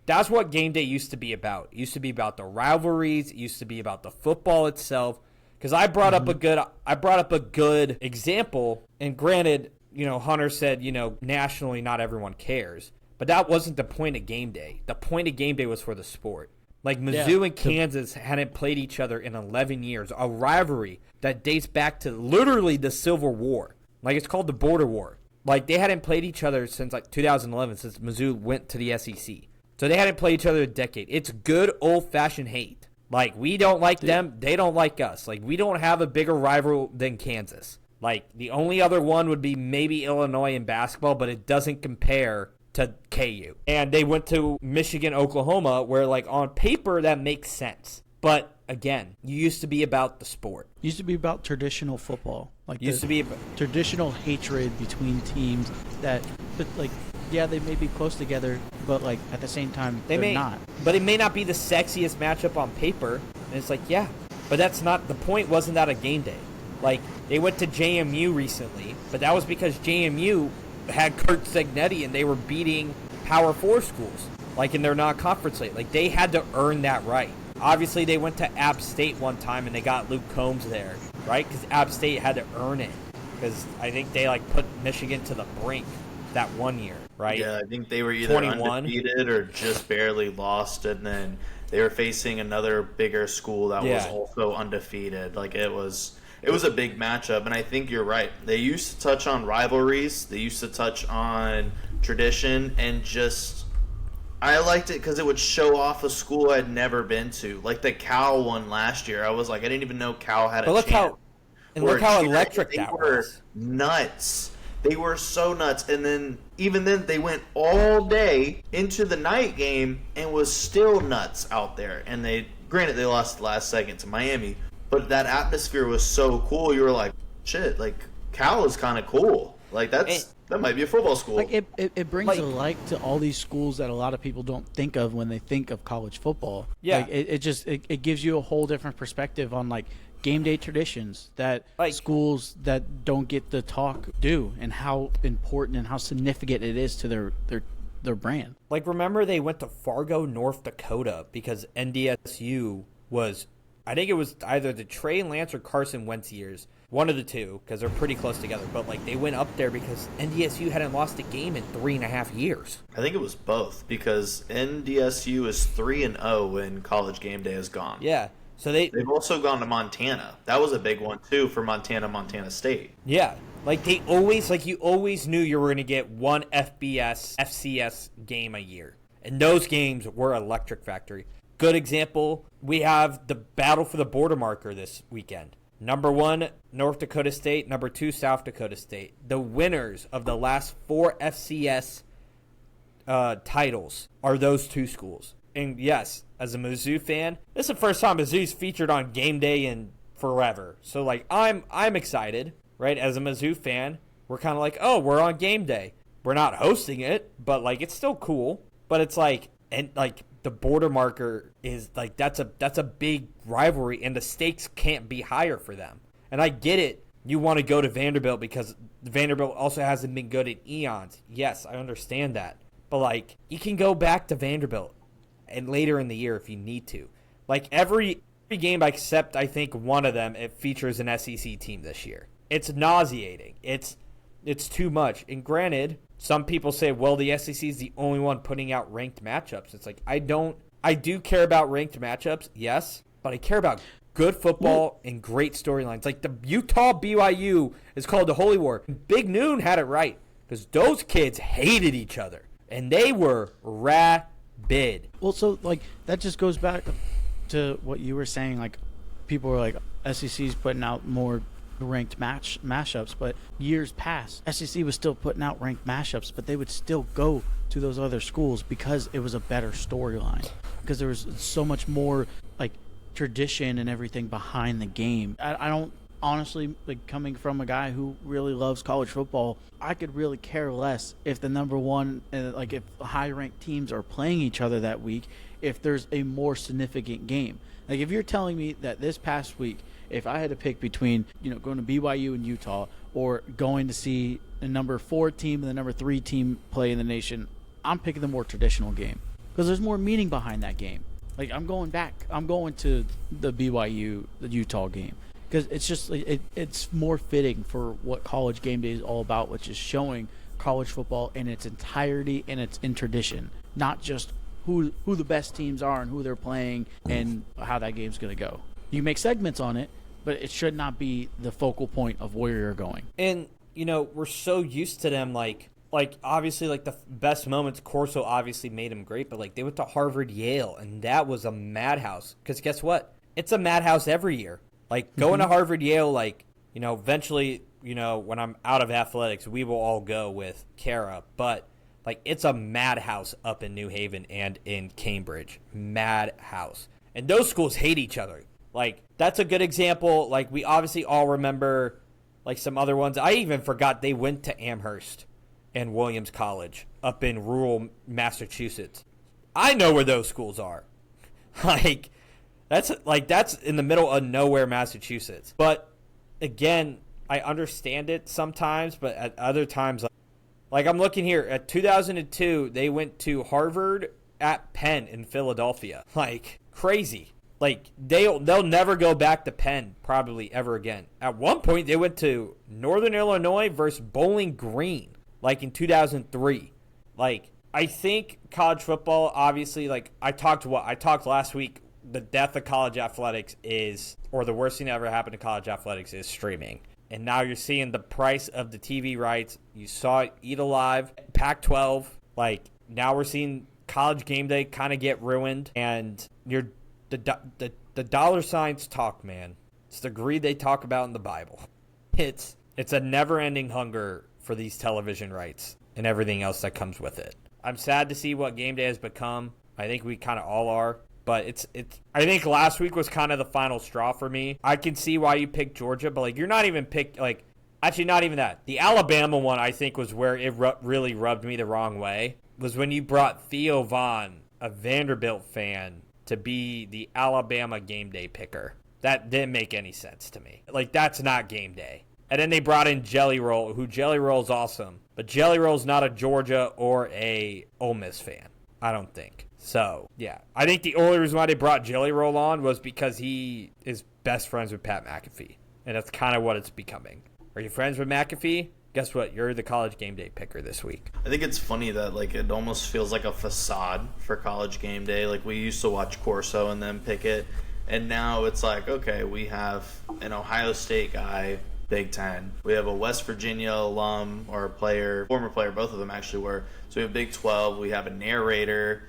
that's what Game Day used to be about. It used to be about the rivalries. It used to be about the football itself. Because I brought up a good example. And granted, Hunter said, nationally not everyone cares. But that wasn't the point of Game Day. The point of Game Day was for the sport. Like Mizzou and Kansas hadn't played each other in 11 years. A rivalry that dates back to literally the Civil War. Like it's called the Border War. Like, they hadn't played each other since, 2011, since Mizzou went to the SEC. So they hadn't played each other a decade. It's good old-fashioned hate. Like, we don't like them. They don't like us. Like, we don't have a bigger rival than Kansas. Like, the only other one would be maybe Illinois in basketball, but it doesn't compare to KU. And they went to Michigan, Oklahoma, where, like, on paper, that makes sense. But again, you used to be about the sport. Used to be about traditional football. Like used to be traditional hatred between teams but like, yeah, they may be close together, but like at the same time, they're not. But it may not be the sexiest matchup on paper. And it's like, yeah, but that's not the point. Wasn't that a Game Day? Like they went to JMU recently, but that was because JMU had Kurt Segnetti and they were beating Power 4 schools, like in their non-conference slate. Like they had to earn that right. Obviously, they went to App State one time and they got Luke Combs there, right? Because App State had to earn it. Because I think they put Michigan to the brink that one year, right? Yeah, I think they were either 21. Undefeated or just barely lost, and then they were facing another bigger school that was also undefeated. Like it was a big matchup, and I think you're right. They used to touch on rivalries. They used to touch on tradition, and just. I liked it because it would show off a school I'd never been to. Like the Cal one last year. I was like, I didn't even know Cal had a chance. Look how electric that was. They were nuts. They were so nuts. And then, even then, they went all day into the night game and was still nuts out there. And granted, they lost the last second to Miami. But that atmosphere was so cool. You were like, shit, like, Cal is kind of cool. Like, that might be a football school. Like it brings a light to all these schools that a lot of people don't think of when they think of college football. Yeah. Like it gives you a whole different perspective on like Game Day traditions that schools that don't get the talk do, and how important and how significant it is to their brand. Like remember they went to Fargo, North Dakota because NDSU was, I think it was either the Trey Lance or Carson Wentz years. One of the two, because they're pretty close together. But, like, they went up there because NDSU hadn't lost a game in 3.5 years. I think it was both, because NDSU is 3-0 when College Game Day is gone. Yeah. So they've also gone to Montana. That was a big one, too, for Montana State. Yeah. Like, you always knew you were going to get one FCS game a year. And those games were electric factory. Good example, we have the battle for the border marker this weekend. Number 1, North Dakota State. Number 2, South Dakota State. The winners of the last 4 FCS titles are those two schools. And yes, as a Mizzou fan, this is the first time Mizzou's featured on Game Day in forever. So, like, I'm excited, right? As a Mizzou fan, we're kind of like, oh, we're on Game Day. We're not hosting it, but, like, it's still cool. But it's like, and, like, the border marker is like that's a big rivalry, and the stakes can't be higher for them. And I get it. You want to go to Vanderbilt because Vanderbilt also hasn't been good in eons. Yes, I understand that. But like you can go back to Vanderbilt and later in the year if you need to. Like every game except I think one of them, it features an SEC team this year. It's nauseating. It's too much. And granted, some people say, well, the SEC is the only one putting out ranked matchups. It's like, I do care about ranked matchups, yes, but I care about good football and great storylines. Like the Utah BYU is called the Holy War. Big Noon had it right because those kids hated each other and they were rabid. Well, so like that just goes back to what you were saying. Like people were like, SEC's putting out more ranked mashups, but years past, SEC was still putting out ranked mashups, but they would still go to those other schools because it was a better storyline, because there was so much more like tradition and everything behind the game. I don't honestly, like, coming from a guy who really loves college football, I could really care less if the number one, like if high ranked teams are playing each other that week, if there's a more significant game. Like if you're telling me that this past week, if I had to pick between, going to BYU and Utah or going to see the number 4 team and the number 3 team play in the nation, I'm picking the more traditional game because there's more meaning behind that game. Like I'm going to the BYU, the Utah game because it's just it's more fitting for what College Game Day is all about, which is showing college football in its entirety and its in tradition, not just who the best teams are and who they're playing and how that game's going to go. You make segments on it, but it should not be the focal point of where you're going. And, we're so used to them, like obviously, like, the best moments, Corso obviously made them great, but, like, they went to Harvard, Yale, and that was a madhouse. Because guess what? It's a madhouse every year. Like, going to Harvard, Yale, like, eventually, when I'm out of athletics, we will all go with Kara. But, like, it's a madhouse up in New Haven and in Cambridge. Madhouse. And those schools hate each other. Like, that's a good example. Like, we obviously all remember, like, some other ones. I even forgot they went to Amherst and Williams College up in rural Massachusetts. I know where those schools are. That's in the middle of nowhere, Massachusetts. But, again, I understand it sometimes, but at other times, like I'm looking here, at 2002, they went to Harvard at Penn in Philadelphia. Like, crazy. Like, they'll never go back to Penn probably ever again. At one point, they went to Northern Illinois versus Bowling Green, like in 2003. Like, I think college football, obviously, like I talked last week, the death of college athletics is, or the worst thing that ever happened to college athletics is streaming. And now you're seeing the price of the TV rights. You saw it eat alive, Pac-12. Like, now we're seeing College Game Day kind of get ruined, and the dollar signs talk, man. It's the greed they talk about in the Bible. It's a never-ending hunger for these television rights and everything else that comes with it. I'm sad to see what Game Day has become. I think we kind of all are. But it's. I think last week was kind of the final straw for me. I can see why you picked Georgia, but like you're not even picked. Like, actually, not even that. The Alabama one, I think, was where it really rubbed me the wrong way. Was when you brought Theo Vaughn, a Vanderbilt fan, to be the Alabama Game Day picker. That didn't make any sense to me. Like, that's not Game Day. And then they brought in Jelly Roll, who Jelly Roll's awesome. But Jelly Roll's not a Georgia or a Ole Miss fan, I don't think. So, yeah. I think the only reason why they brought Jelly Roll on was because he is best friends with Pat McAfee. And that's kind of what it's becoming. Are you friends with McAfee? Guess what? You're the College Game Day picker this week. I think it's funny that, like, it almost feels like a facade for College Game Day. Like, we used to watch Corso and then pick it. And now it's like, okay, we have an Ohio State guy, Big Ten. We have a West Virginia alum or a player, former player, both of them actually were. So we have Big 12. We have a narrator.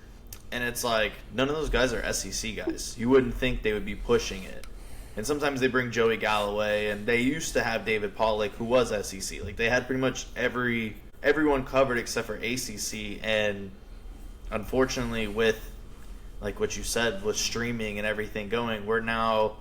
And it's like, none of those guys are SEC guys. You wouldn't think they would be pushing it. And sometimes they bring Joey Galloway, and they used to have David Pollack, who was SEC. Like, they had pretty much everyone covered except for ACC. And unfortunately, with, like what you said, with streaming and everything going, I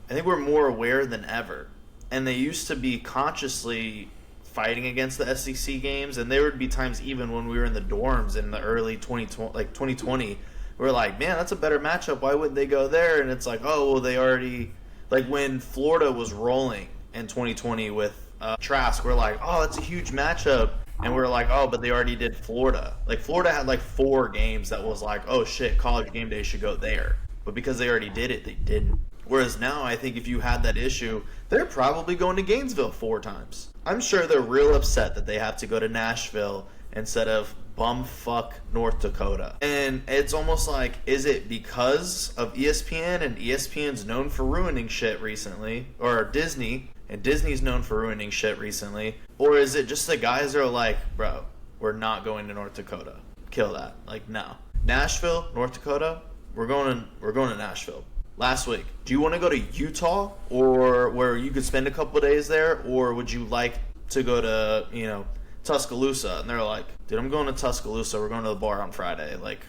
think we're more aware than ever. And they used to be consciously fighting against the SEC games, and there would be times even when we were in the dorms in the early 2020, we're like, man, that's a better matchup. Why wouldn't they go there? And it's like, oh, well, they already, like when Florida was rolling in 2020 with Trask, we're like, oh, that's a huge matchup. And we're like, oh, but they already did Florida. Like, Florida had like 4 games that was like, oh, shit, College Game Day should go there. But because they already did it, they didn't. Whereas now, I think if you had that issue, they're probably going to Gainesville 4 times. I'm sure they're real upset that they have to go to Nashville instead of bumfuck North Dakota. And it's almost like, is it because of ESPN, and ESPN's known for ruining shit recently, or Disney, and Disney's known for ruining shit recently, or is it just the guys that are like, bro, we're not going to North Dakota. Kill that. Like, no. Nashville, North Dakota, we're going to Nashville. Last week, do you want to go to Utah, or where you could spend a couple of days there, or would you like to go to, Tuscaloosa? And they're like, dude, I'm going to Tuscaloosa. We're going to the bar on Friday. Like,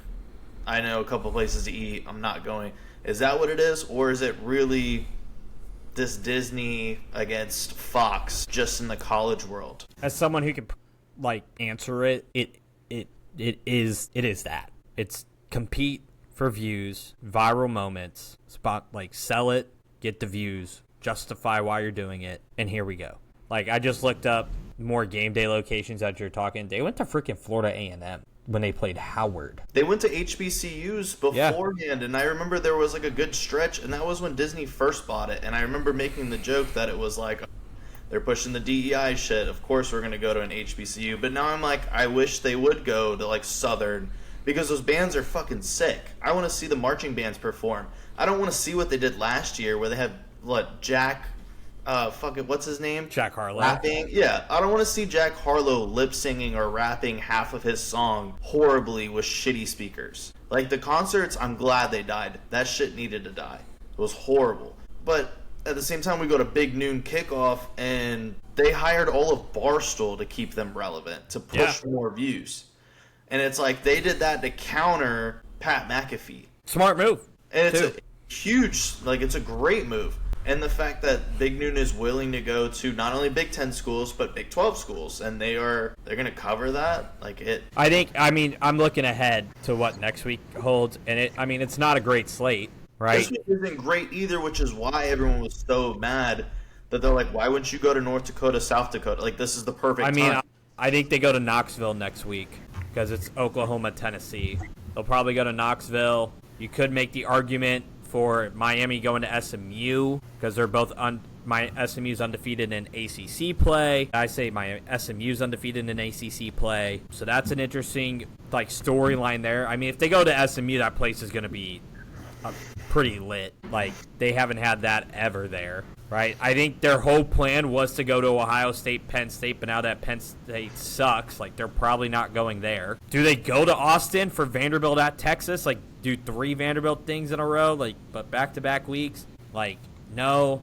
I know a couple of places to eat. I'm not going. Is that what it is, or is it really this Disney against Fox just in the college world? As someone who can answer it, it is that. It's compete for views, viral moments, sell it, get the views, justify why you're doing it, and here we go. I just looked up more game day locations that you're talking. They went to freaking Florida A&M when they played Howard. They went to HBCUs beforehand, and I remember there was a good stretch, and that was when Disney first bought it, and I remember making the joke that it was they're pushing the DEI shit. Of course we're going to go to an HBCU, but now I'm I wish they would go to Southern, because those bands are fucking sick. I want to see the marching bands perform. I don't want to see what they did last year where they had, Jack, what's his name? Jack Harlow. Rapping. Yeah, I don't want to see Jack Harlow lip-singing or rapping half of his song horribly with shitty speakers. The concerts, I'm glad they died. That shit needed to die. It was horrible. But at the same time, we go to Big Noon Kickoff, and they hired all of Barstool to keep them relevant, to push more views. And it's they did that to counter Pat McAfee. Smart move. And it's a huge, it's a great move. And the fact that Big Noon is willing to go to not only Big 10 schools, but Big 12 schools, and they're going to cover that, I'm looking ahead to what next week holds, and it's not a great slate, right? This week isn't great either, which is why everyone was so mad that they're why wouldn't you go to North Dakota, South Dakota? This is the perfect time. I think they go to Knoxville next week, because it's Oklahoma, Tennessee. They'll probably go to Knoxville. You could make the argument for Miami going to SMU, because they're both my SMU's undefeated in ACC play. I say my SMU's undefeated in ACC play. So that's an interesting storyline there. If they go to SMU, that place is going to be pretty lit. They haven't had that ever there, right? I think their whole plan was to go to Ohio State, Penn State, but now that Penn State sucks, they're probably not going there. Do they go to Austin for Vanderbilt at Texas? Do 3 Vanderbilt things in a row, but back-to-back weeks? No.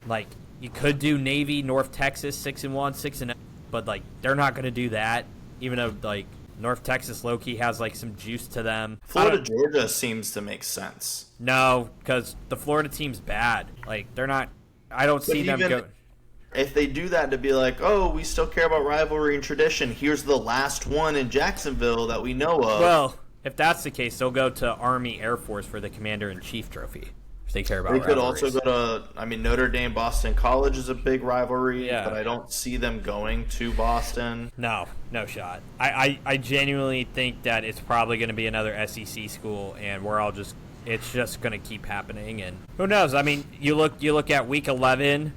You could do Navy, North Texas, 6-1, 6-0, but they're not going to do that, even though North Texas low-key has some juice to them. Florida, Georgia seems to make sense. No, because the Florida team's bad. They're not. I don't see them go. If they do that to be oh, we still care about rivalry and tradition, here's the last one in Jacksonville that we know of. Well, if that's the case, they'll go to Army Air Force for the Commander-in-Chief trophy. If they care about They could rivalries. also go to, Notre Dame, Boston College is a big rivalry, but I don't see them going to Boston. No shot. I genuinely think that it's probably going to be another SEC school, and it's just going to keep happening. And who knows? You look at Week 11.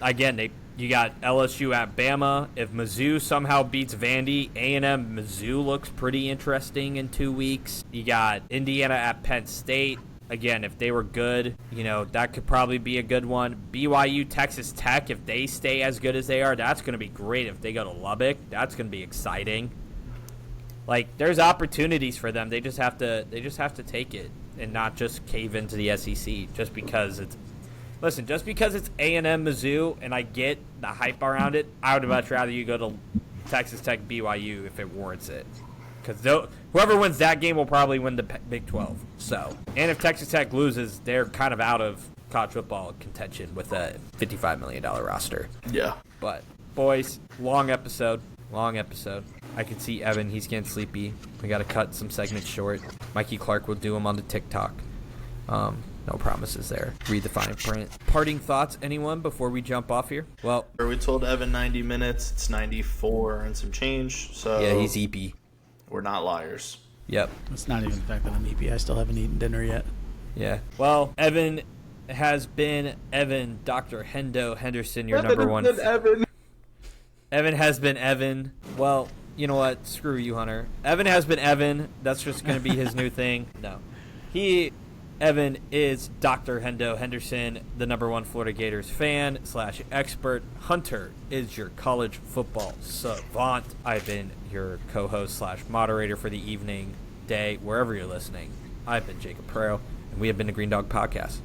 Again, you got LSU at Bama. If Mizzou somehow beats Vandy, A&M Mizzou looks pretty interesting in 2 weeks. You got Indiana at Penn State. Again, if they were good, that could probably be a good one. BYU, Texas Tech, if they stay as good as they are, that's going to be great. If they go to Lubbock, that's going to be exciting. There's opportunities for them. They just have to take it and not just cave into the SEC just because it's A&M Mizzou, and I get the hype around it. I would much rather you go to Texas Tech, BYU if it warrants it. Because whoever wins that game will probably win the Big 12. And if Texas Tech loses, they're kind of out of college football contention with a $55 million roster. Yeah. But, boys, long episode. I can see Evan. He's getting sleepy. We got to cut some segments short. Mikey Clark will do them on the TikTok. No promises there. Read the fine print. Parting thoughts, anyone, before we jump off here? Well, we told Evan 90 minutes. It's 94 and some change. So yeah, he's EP. We're not liars. Yep. It's not even the fact that I'm EP. I still haven't eaten dinner yet. Yeah. Well, Evan has been Evan. Dr. Hendo Henderson, your number one. Evan. Evan has been Evan. Well, You know what? Screw you, Hunter. Evan has been Evan. That's just going to be his new thing. No. Evan is Dr. Hendo Henderson, the #1 Florida Gators fan / expert. Hunter is your college football savant. I've been your co-host / moderator for the evening, day, wherever you're listening. I've been Jacob Prero, and we have been the Green Dog Podcast.